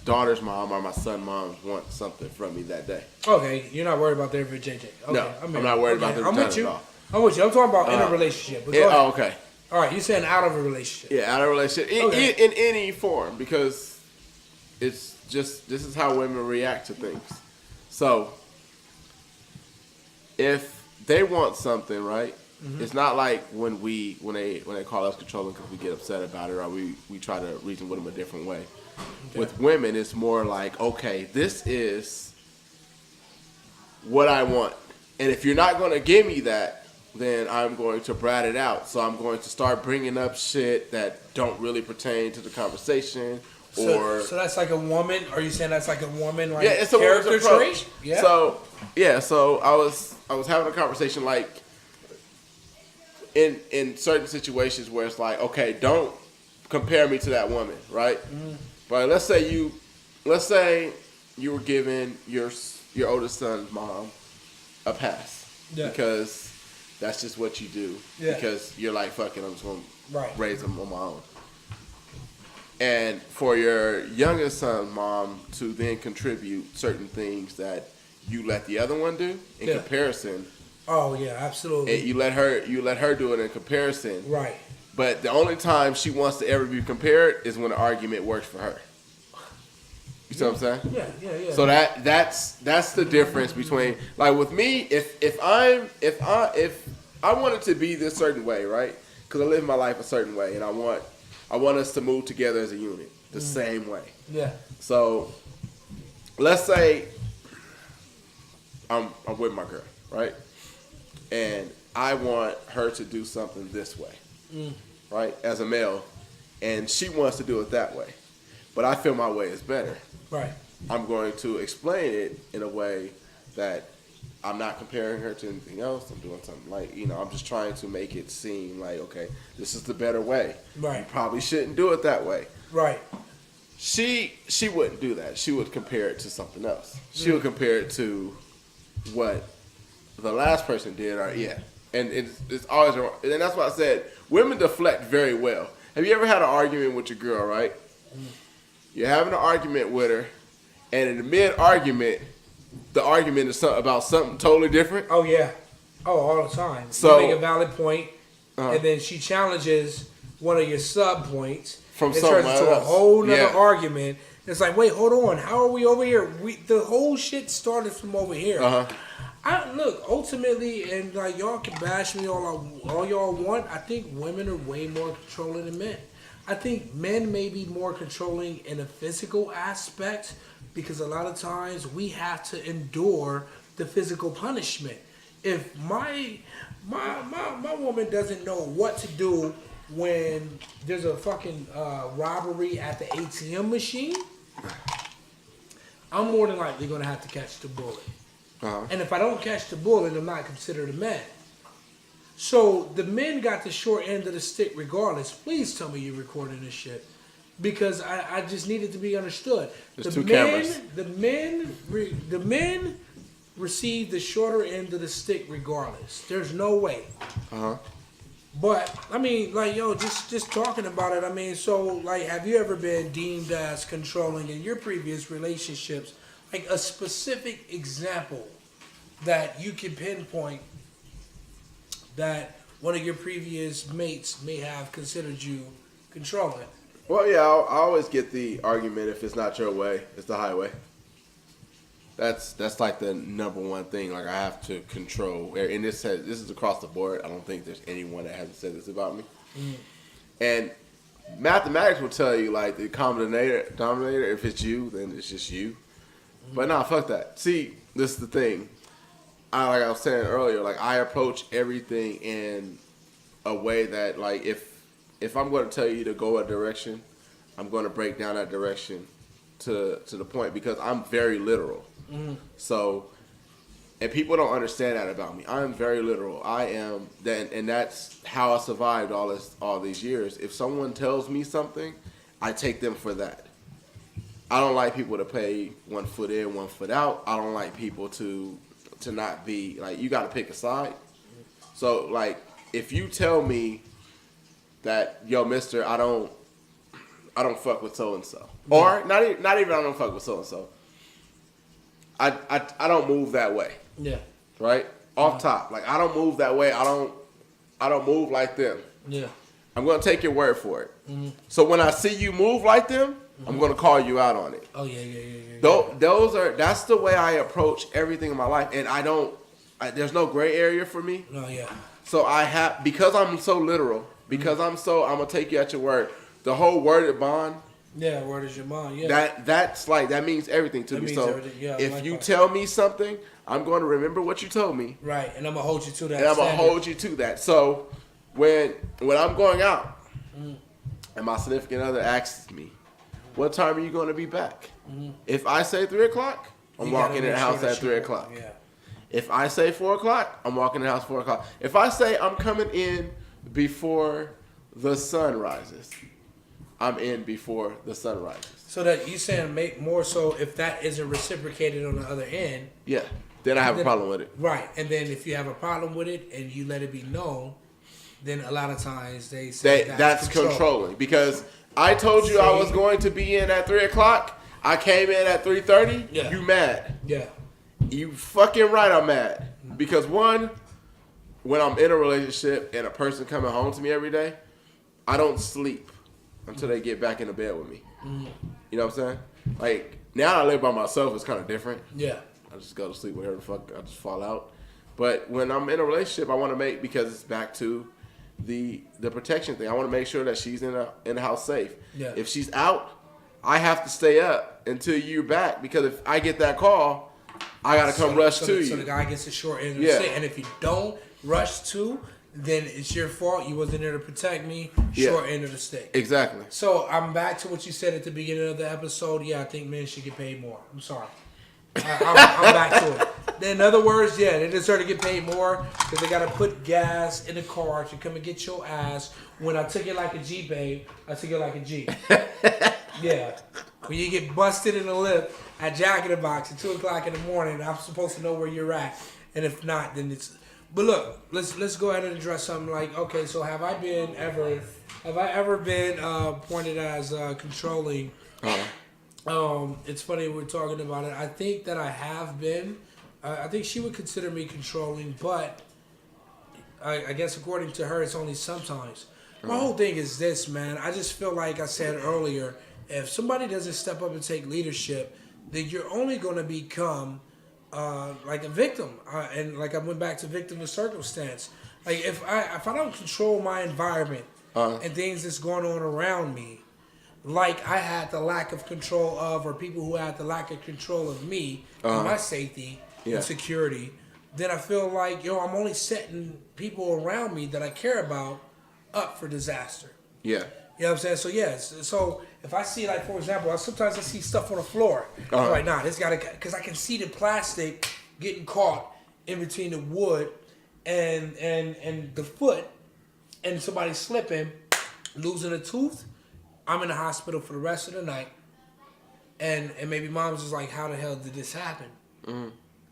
daughter's mom or my son's mom wants something from me that day. Okay, you're not worried about their vajayjay. Okay, No, I'm not worried about their I'm vagina with you. at all. I'm with you. I'm talking about in a relationship. But go ahead. Oh, okay. All right, you're saying out of a relationship. Yeah, out of relationship Okay. in any form, because it's just this is how women react to things. So if they want something, right? Mm-hmm. It's not like when they call us controlling because we get upset about it, or we try to reason with them a different way. Okay. With women, it's more like, okay, this is what I want, and if you're not going to give me that, then I'm going to brat it out. So I'm going to start bringing up shit that don't really pertain to the conversation. So that's like a woman? Are you saying that's like a woman, like Yeah, it's a character woman's approach. trait? Yeah. So I was having a conversation like in certain situations where it's like, okay, don't compare me to that woman, right? Mm. But let's say you were giving your oldest son's mom a pass Yeah. because that's just what you do. Yeah. Because you're like, fuck it, I'm just gonna Right. raise them on my own. And for your youngest son's mom to then contribute certain things that you let the other one do in Yeah. comparison, Oh yeah, absolutely. and you let her do it in comparison. Right. But the only time she wants to ever be compared is when the argument works for her. You see what I'm saying? Yeah. So that's the difference between, like, with me, if I want it to be this certain way, right? Because I live my life a certain way, and I want us to move together as a unit the same way. Yeah. So let's say I'm with my girl, right? And I want her to do something this way, right? As a male, and she wants to do it that way, but I feel my way is better. Right. I'm going to explain it in a way that I'm not comparing her to anything else. I'm doing something like, I'm just trying to make it seem like, okay, this is the better way. Right. You probably shouldn't do it that way. Right. She wouldn't do that. She would compare it to something else. She would compare it to what the last person did, or and it's always, and that's why I said women deflect very well. Have you ever had an argument with your girl, right? You're having an argument with her, and in the mid-argument, the argument is about something totally different. Oh yeah. Oh, all the time. So- you make a valid point, and then she challenges one of your sub points. From it turns something into a else. whole nother Yeah. argument. It's like, wait, hold on. How are we over here? The whole shit started from over here. Look, ultimately, and like y'all can bash me all y'all want. I think women are way more controlling than men. I think men may be more controlling in a physical aspect because a lot of times we have to endure the physical punishment. If my woman doesn't know what to do when there's a fucking robbery at the ATM machine, I'm more than likely gonna have to catch the bullet. And if I don't catch the bullet, I'm not considered a man. So the men got the short end of the stick regardless. Please tell me you're recording this shit. Because I just need it to be understood. There's two cameras. The men receive the shorter end of the stick regardless. There's no way. But I mean, like, yo, just talking about it. I mean, so like, have you ever been deemed as controlling in your previous relationships? Like a specific example that you can pinpoint that one of your previous mates may have considered you controlling. Well, yeah, I always get the argument, if it's not your way, it's the highway. That's like the number one thing. Like, I have to control. And this is across the board. I don't think there's anyone that hasn't said this about me. And mathematics will tell you, like, the common denominator, if it's you, then it's just you. But nah, fuck that. See, this is the thing. Like I was saying earlier, like, I approach everything in a way that like if I'm going to tell you to go a direction, I'm going to break down that direction to the point because I'm very literal. So, and people don't understand that about me. I am very literal. I am that, and that's how I survived all these years. If someone tells me something, I take them for that. I don't like people to play 1 foot in, 1 foot out. I don't like people to not be like, you got to pick a side. So like, if you tell me that, yo, mister, I don't fuck with so and so, or not even I don't fuck with so and so. I don't move that way. Yeah. Right? Off top. Like I don't move that way. I don't move like them. Yeah. I'm gonna take your word for it. So when I see you move like them, I'm gonna call you out on it. Oh yeah. That's the way I approach everything in my life, and there's no gray area for me. No, yeah. So because I'm so literal, because I'm gonna take you at your word. The whole worded bond. Yeah, word is your bond. Yeah. That means everything to me. Means So everything. Yeah, if you tell me something, I'm going to remember what you told me. Right, and I'm gonna hold you to that. And I'm gonna hold you to that. So when I'm going out, and my significant other asks me, "What time are you going to be back?" If I say 3 o'clock, I'm walking in the house at 3 o'clock. Yeah. If I say 4 o'clock, I'm walking in the house 4 o'clock. If I say I'm coming in before the sun rises, I'm in before the sun rises. So that you saying make more so if that isn't reciprocated on the other end. Yeah. Then I have a problem with it. Right. And then if you have a problem with it and you let it be known, then a lot of times they say that's controlling. Because I told you I was going to be in at 3 o'clock. I came in at 3:30. Yeah. You mad. Yeah. You fucking right I'm mad. Because one, when I'm in a relationship and a person coming home to me every day, I don't sleep until they get back in the bed with me. You know what I'm saying? Like, now I live by myself, it's kind of different. Yeah. I just go to sleep whenever the fuck I just fall out. But when I'm in a relationship, I want to make, because it's back to the protection thing. I want to make sure that she's in the house safe. Yeah. If she's out, I have to stay up until you're back, because if I get that call, I gotta come rush to you. So the guy gets the short end of the stick, and if you don't rush to, then it's your fault. You wasn't there to protect me. Short end of the stick. Exactly. So I'm back to what you said at the beginning of the episode. Yeah, I think men should get paid more. I'm sorry. I'm back to it. In other words, yeah, they deserve to get paid more because they got to put gas in the car to come and get your ass. When I took it like a G, babe, I took it like a G. Yeah. When you get busted in the lip at Jack in the Box at 2 o'clock in the morning, I'm supposed to know where you're at. And if not, then it's... But look, let's go ahead and address something like, okay, so have I ever been pointed as controlling? It's funny we're talking about it. I think that I have been. I think she would consider me controlling, but I guess according to her, it's only sometimes. My whole thing is this, man. I just feel like I said earlier, if somebody doesn't step up and take leadership, then you're only going to become like a victim. And like I went back to victim of circumstance. Like if I don't control my environment and things that's going on around me, like I had the lack of control of, or people who had the lack of control of me and my safety and security, then I feel like, I'm only setting people around me that I care about up for disaster. Yeah. You know what I'm saying? So, yes. So, if I see, like, for example, sometimes I see stuff on the floor. I'm like, nah, this got to... Because I can see the plastic getting caught in between the wood and the foot, and somebody slipping, losing a tooth. I'm in the hospital for the rest of the night. And maybe mom's just like, how the hell did this happen?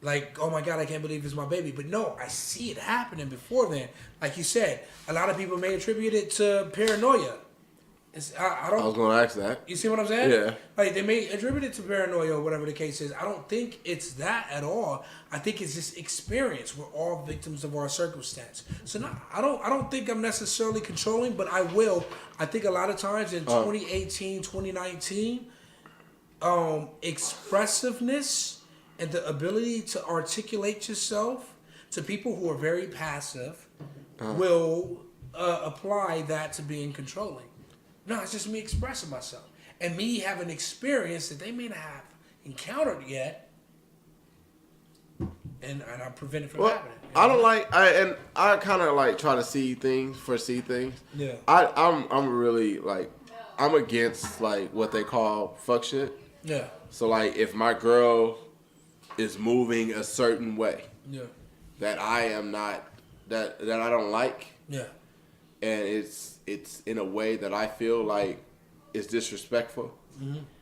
Like, oh my God, I can't believe it's my baby. But no, I see it happening before then. Like you said, a lot of people may attribute it to paranoia. I was going to ask that. You see what I'm saying? Yeah. Like, they may attribute it to paranoia or whatever the case is. I don't think it's that at all. I think it's just experience. We're all victims of our circumstance. So no, I don't think I'm necessarily controlling, but I will. I think a lot of times in 2018, 2019, expressiveness and the ability to articulate yourself to people who are very passive will apply that to being controlling. No, it's just me expressing myself. And me having experience that they may not have encountered yet. and I prevent it from Well, happening. I don't like I kind of like try to foresee things. Yeah. I'm really like I'm against like what they call fuck shit. Yeah. So like if my girl is moving a certain way Yeah. that I am not that I don't like, Yeah. and it's in a way that I feel like is disrespectful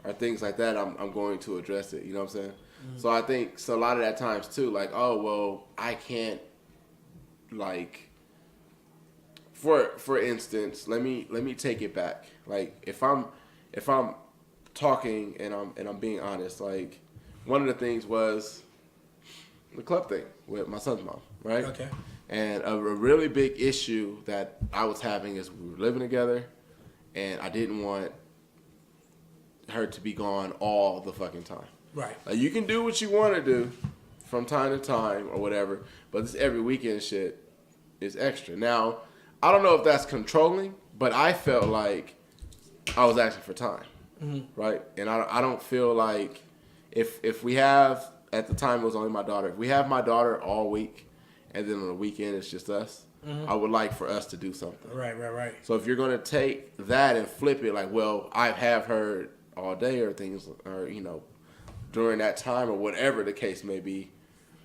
or things like that, I'm going to address it. You know what I'm saying? So I think so a lot of that times too, like, oh well, I can't like for instance, let me take it back. Like if I'm talking and I'm being honest, like one of the things was the club thing with my son's mom, right? Okay. And a really big issue that I was having is we were living together, and I didn't want her to be gone all the fucking time. Right. Like you can do what you want to do from time to time or whatever, but this every weekend shit is extra. Now, I don't know if that's controlling, but I felt like I was asking for time, right? And I don't feel like if we have, at the time it was only my daughter, if we have my daughter all week and then on the weekend it's just us, I would like for us to do something. Right. So if you're going to take that and flip it like, well, I have her all day or things, or, you know, during that time or whatever the case may be,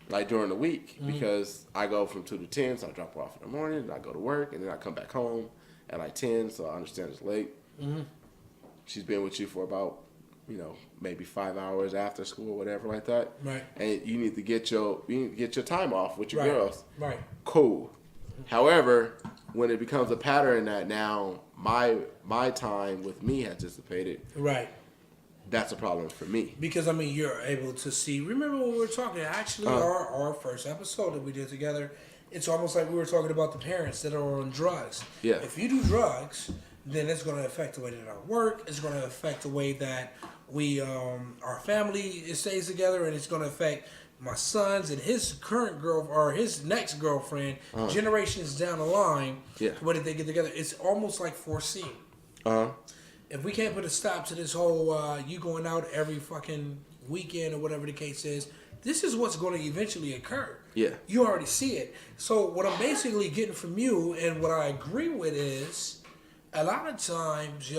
like during the week, because I go from 2 to 10, so I drop her off in the morning, and I go to work, and then I come back home at like 10, so I understand it's late. She's been with you for about, you know, maybe 5 hours after school or whatever like that. Right. And you need to get your time off with your girls. Right. Cool. However, when it becomes a pattern that now my time with me has dissipated, Right. that's a problem for me. Because I mean, you're able to see. Remember when we were talking? Actually, our first episode that we did together, it's almost like we were talking about the parents that are on drugs. Yeah. If you do drugs, then it's going to affect the way that I work. It's going to affect the way that we, our family stays together, and it's going to affect my sons and his current girl or his next girlfriend, generations down the line. Yeah. When did they get together? It's almost like foreseen. If we can't put a stop to this whole you going out every fucking weekend or whatever the case is, this is what's going to eventually occur. Yeah. You already see it. So what I'm basically getting from you and what I agree with is a lot of times,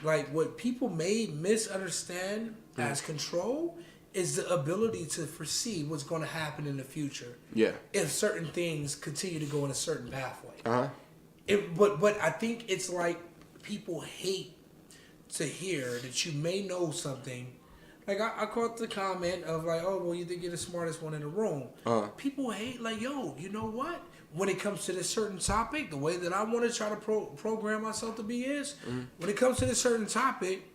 like what people may misunderstand as control is the ability to foresee what's going to happen in the future. Yeah. If certain things continue to go in a certain pathway. But I think it's like people hate to hear that you may know something. Like I caught the comment of like, oh well, you think you're the smartest one in the room. People hate like, yo, you know what? When it comes to this certain topic, the way that I want to try to program myself to be is, when it comes to this certain topic,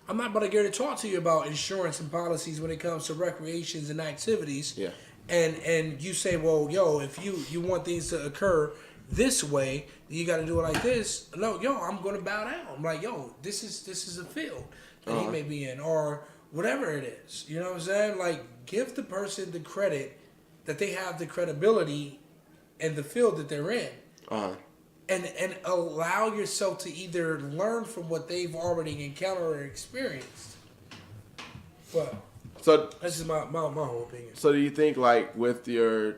I'm not about to get to talk to you about insurance and policies when it comes to recreations and activities. Yeah. And you say, well, yo, if you want things to occur this way, you got to do it like this. No, I'm going to bow down. I'm like, yo, this is a field that he may be in or whatever it is. You know what I'm saying? Like, give the person the credit that they have the credibility in the field that they're in. And allow yourself to either learn from what they've already encountered or experienced. But So that's just my whole opinion. So do you think like with the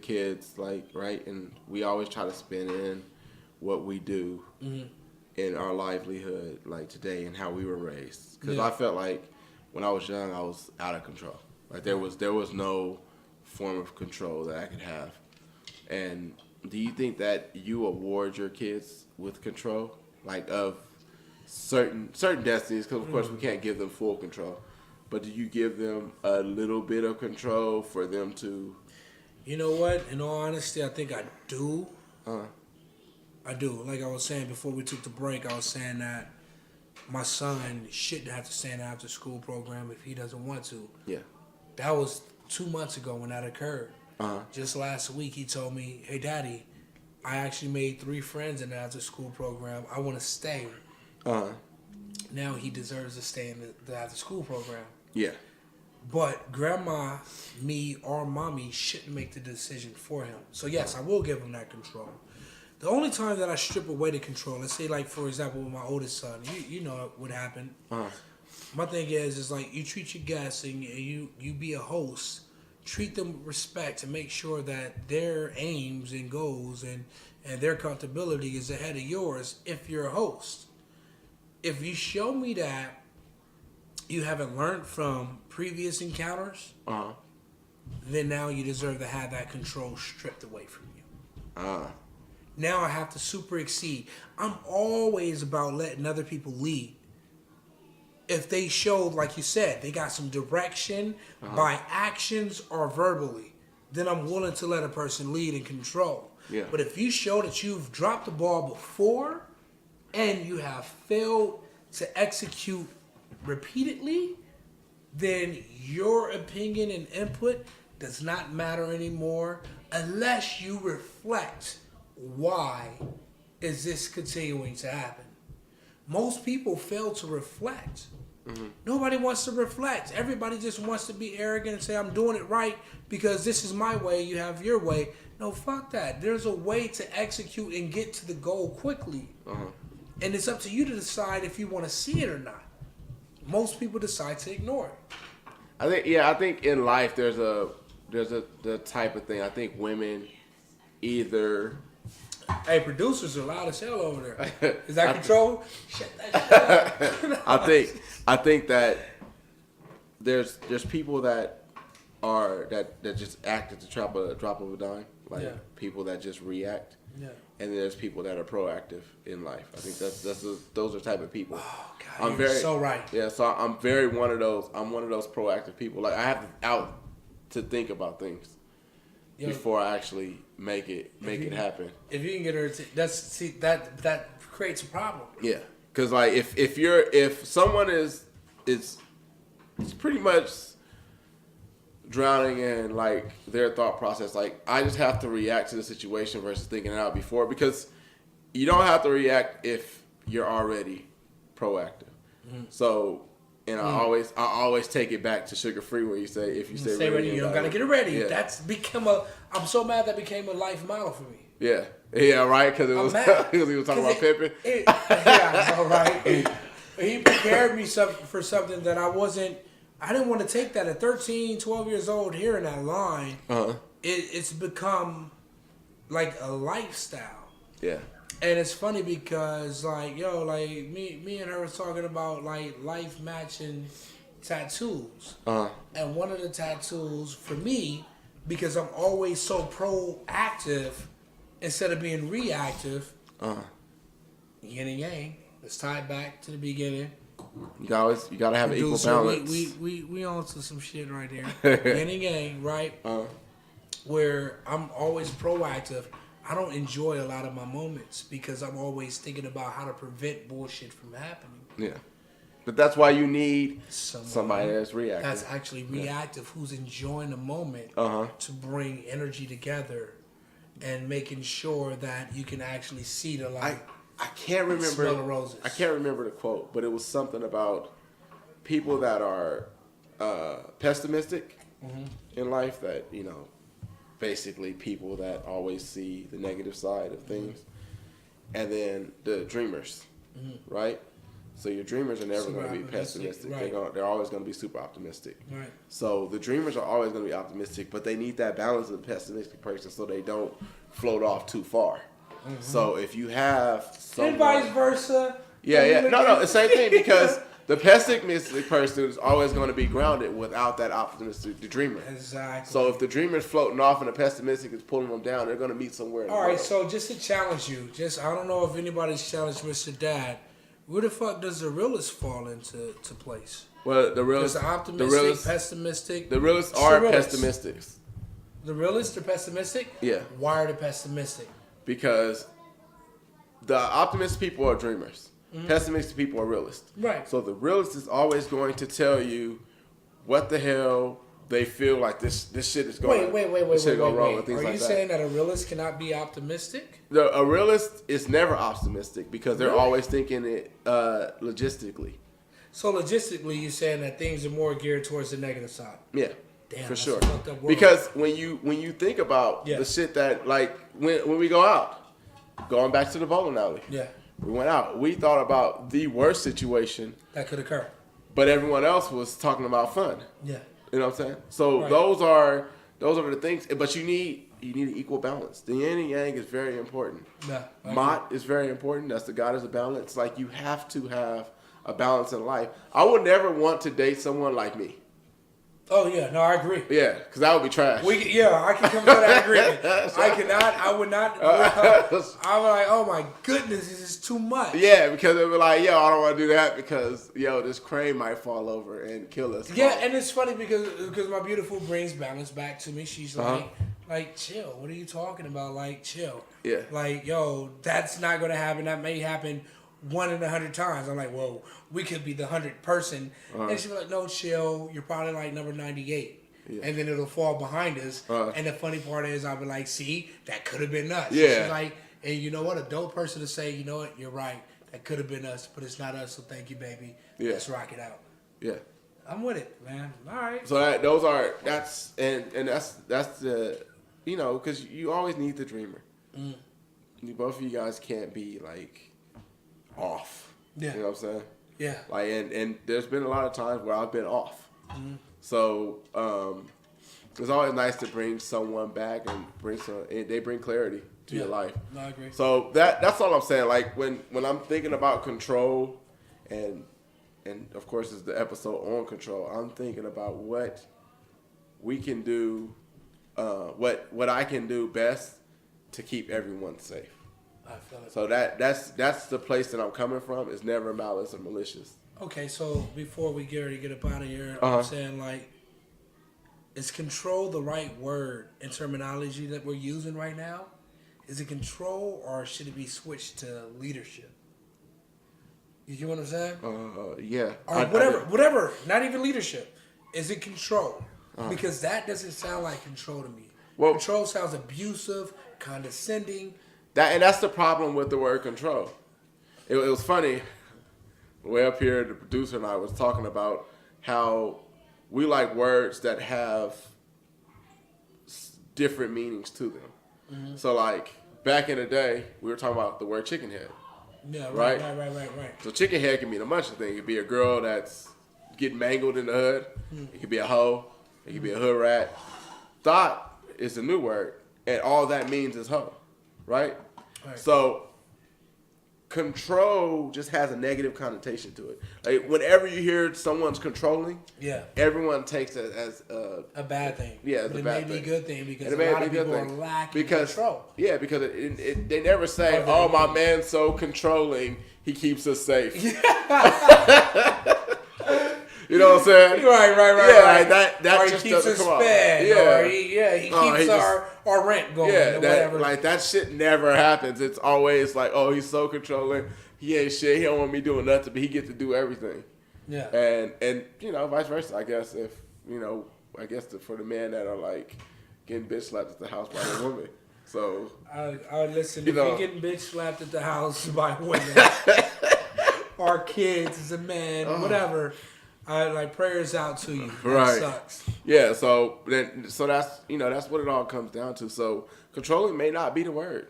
kids, like, right, and we always try to spin in what we do in our livelihood, like today, and how we were raised? Because I felt like when I was young, I was out of control. Like there was no form of control that I could have. And do you think that you award your kids with control, like of certain destinies? Because of course we can't give them full control, but do you give them a little bit of control for them to? You know what? In all honesty, I think I do. I do. Like I was saying before we took the break, I was saying that my son shouldn't have to stay in the after school program if he doesn't want to. Yeah. That was 2 months ago when that occurred. Just last week, he told me, hey, Daddy, I actually made 3 friends in the after school program. I want to stay. Now he deserves to stay in the after school program. Yeah. But grandma, me, or mommy shouldn't make the decision for him. So yes, I will give him that control. The only time that I strip away the control, let's say like for example with my oldest son, you know what happened. My thing is like you treat your guests and you be a host. Treat them with respect and make sure that their aims and goals and their comfortability is ahead of yours if you're a host. If you show me that you haven't learned from previous encounters, then now you deserve to have that control stripped away from you. Now I have to super exceed. I'm always about letting other people lead. If they showed, like you said, they got some direction by actions or verbally, then I'm willing to let a person lead and control. Yeah. But if you show that you've dropped the ball before and you have failed to execute repeatedly, then your opinion and input does not matter anymore unless you reflect why is this continuing to happen. Most people fail to reflect. Nobody wants to reflect. Everybody just wants to be arrogant and say, I'm doing it right because this is my way, you have your way. No, fuck that. There's a way to execute and get to the goal quickly. And it's up to you to decide if you want to see it or not. Most people decide to ignore it. I think in life there's the type of thing. I think women either... Hey, producers are loud as hell over there. Is that control? Shut that shit up. I think that there's people that just act at the drop of a dime, like people that just react, and then there's people that are proactive in life. I think those are type of people. Oh God, you're so right. Yeah, so I'm very one of those. I'm one of those proactive people. Like I have to think about things before I actually make it happen. If you can get her, that creates a problem. Yeah, because like if someone is pretty much drowning in like their thought process, like I just have to react to the situation versus thinking it out before, because you don't have to react if you're already proactive. So, and I always take it back to Sugar Free when you say if you say ready, you don't gotta get it ready. Yeah. That's become I'm so mad that became a life model for me. Yeah, right. Because he was talking about pimping. Yeah, all right. He prepared me for something that I didn't want to take that at 13, 12 years old. Hearing that line, it's become like a lifestyle. Yeah. And it's funny because me and her was talking about like life matching tattoos. And one of the tattoos for me, because I'm always so proactive instead of being reactive, yin and yang. Let's tie it back to the beginning. You gotta have an equal balance. We on to some shit right there. Yin and yang, right? Where I'm always proactive. I don't enjoy a lot of my moments because I'm always thinking about how to prevent bullshit from happening. Yeah. But that's why you need somebody that's reactive. That's actually reactive, who's enjoying the moment to bring energy together and making sure that you can actually see the light. I can't remember. Smell the roses. I can't remember the quote, but it was something about people that are pessimistic in life, that, basically people that always see the negative side of things, and then the dreamers, right? So your dreamers are never going to be pessimistic. Right. They're always going to be super optimistic. Right. So the dreamers are always going to be optimistic, but they need that balance of the pessimistic person so they don't float off too far. So if you have someone... And vice versa. Yeah. No, the same thing, because the pessimistic person is always going to be grounded without that optimistic, the dreamer. Exactly. So if the dreamer's floating off and the pessimistic is pulling them down, they're going to meet somewhere. All right, so just to challenge you, I don't know if anybody's challenged Mr. Dad, where the fuck does the realist fall into place? Well, the realist... There's optimistic, pessimistic... The realists are pessimists. The realists are pessimistic? Yeah. Why are they pessimistic? Because the optimistic people are dreamers. Pessimistic people are realists. Right. So the realist is always going to tell you what the hell they feel like this shit is going. Wait. wrong and things Are like you that. saying that a realist cannot be optimistic? A realist is never optimistic because they're always thinking it logistically. So logistically, you're saying that things are more geared towards the negative side. Yeah. Damn, for that's sure. a fucked up world. Because when you think about the shit that, like, when we go out, going back to the bowling alley. Yeah. We went out. We thought about the worst situation that could occur. but everyone else was talking about fun. Yeah. You know what I'm saying? So Right. those are the things. But you need an equal balance. The yin and yang is very important. Yeah. I Mot is very important. That's the goddess of balance. Like you have to have a balance in life. I would never want to date someone like me. Oh yeah, no, I agree. Yeah, because that would be trash. I can come to that agreement. I would not. I was like, oh my goodness, this is too much. Yeah, because it would be like, yo, I don't want to do that because, yo, this crane might fall over and kill us. Yeah, and it's funny because my beautiful brings balance back to me. She's like, chill. What are you talking about? Like, chill. Yeah. Like, yo, that's not gonna happen. That may happen 1 in 100 times. I'm like, whoa, we could be the 100th person. And she's like, no, chill. You're probably like number 98. Yeah. And then it'll fall behind us. And the funny part is, I'll be like, see, that could have been us. Yeah. She's like, and you know what? A dope person to say, you know what? You're right. That could have been us, but it's not us. So thank you, baby. Yeah. Let's rock it out. Yeah. I'm with it, man. All right. So that's the, you know, because you always need the dreamer. Both of you guys can't be like off. Yeah. You know what I'm saying? Yeah. Like, and there's been a lot of times where I've been off. So it's always nice to bring someone back and they bring clarity to your life. No, I agree. So that's all I'm saying. Like when I'm thinking about control, and of course it's the episode on control, I'm thinking about what we can do, what I can do best to keep everyone safe. I feel it. So that's the place that I'm coming from. It's never malice or malicious. Okay, so before we get ready to get up out of here, I'm saying, like, is control the right word in terminology that we're using right now? Is it control, or should it be switched to leadership? You get what I'm saying? Yeah. Or whatever. Not even leadership. Is it control? Because that doesn't sound like control to me. Well, control sounds abusive, condescending. That's the problem with the word control. It was funny. Way up here, the producer and I was talking about how we like words that have different meanings to them. So, like, back in the day, we were talking about the word chicken head. Yeah, Right? Right. So chicken head can mean a bunch of things. It could be a girl that's getting mangled in the hood. It could be a hoe. It could be a hood rat. Thought is a new word, and all that means is hoe, right? So control just has a negative connotation to it. Like whenever you hear someone's controlling, everyone takes it as a bad thing. Yeah, it's but a it bad may thing. be a good thing because And a it may lot be of a good people are thing. lacking control. Yeah, because they never say, "Oh, my man's so controlling, he keeps us safe." You know what I'm saying? Right. Yeah, right. like that or just he keeps doesn't us come out. fed. Yeah. Or he keeps our rent going. Yeah, or whatever. like that shit never happens. It's always like, oh, he's so controlling. He ain't shit. He don't want me doing nothing, but he gets to do everything. Yeah. And you know, vice versa. I guess for the men that are like getting bitch slapped at the house by the woman. So I listen. You If know. you're getting bitch slapped at the house by women, or kids as a man, whatever. I like prayers out to you. That Right. sucks. yeah, so that's that's what it all comes down to. So controlling may not be the word.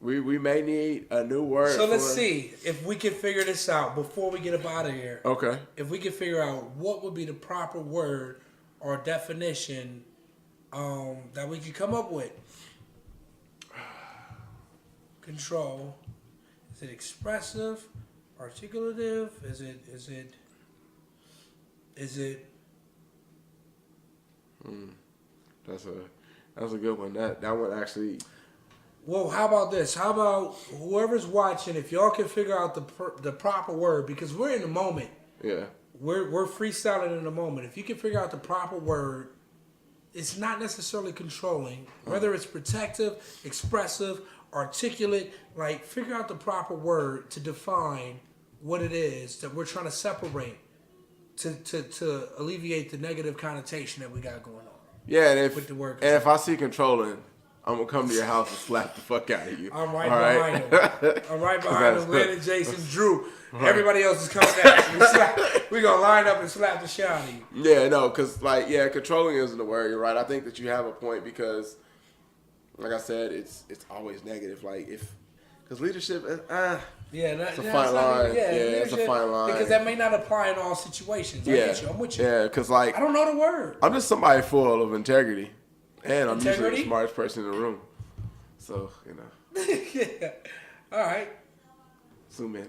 We may need a new word. So let's see if we can figure this out before we get up out of here. Okay. If we can figure out what would be the proper word or definition that we could come up with. Control. Is it expressive, articulative? Is it? That's a good one. That one actually. Well, how about this? How about whoever's watching, if y'all can figure out the proper word, because we're in the moment. Yeah. We're freestyling in the moment. If you can figure out the proper word, it's not necessarily controlling. Whether it's protective, expressive, articulate, like figure out the proper word to define what it is that we're trying to separate to alleviate the negative connotation that we got going on. Yeah, and With the word if I see controlling, I'm gonna come to your house and slap the fuck out of you. I'm right All behind him. I'm right behind him. Lynn and Jason, Drew. Everybody else is coming at you. We're going to line up and slap the shit out of you. Yeah, no, because, controlling isn't the word. You're right. I think that you have a point because, like I said, it's always negative. Like, Because leadership is, Yeah, it's a fine line. Yeah, it's a fine line. Because that may not apply in all situations. I get you. I'm with you. Yeah, because like I don't know the word. I'm just somebody full of integrity, and I'm usually Integrity? the smartest person in the room. So Yeah. All right. zoom in.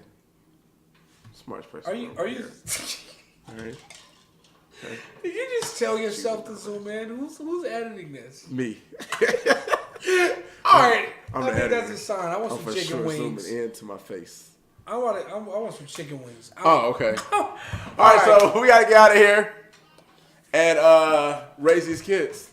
Smartest person. Are in you? the Are room you? here. All right. Did you just tell yourself to zoom in? Who's editing this? Me. All right. I'm I the think editor. that's a sign. I want I'm some for chicken sure wings. zooming into my face. I want some chicken wings. Oh, okay. All right, so we gotta get out of here and raise these kids.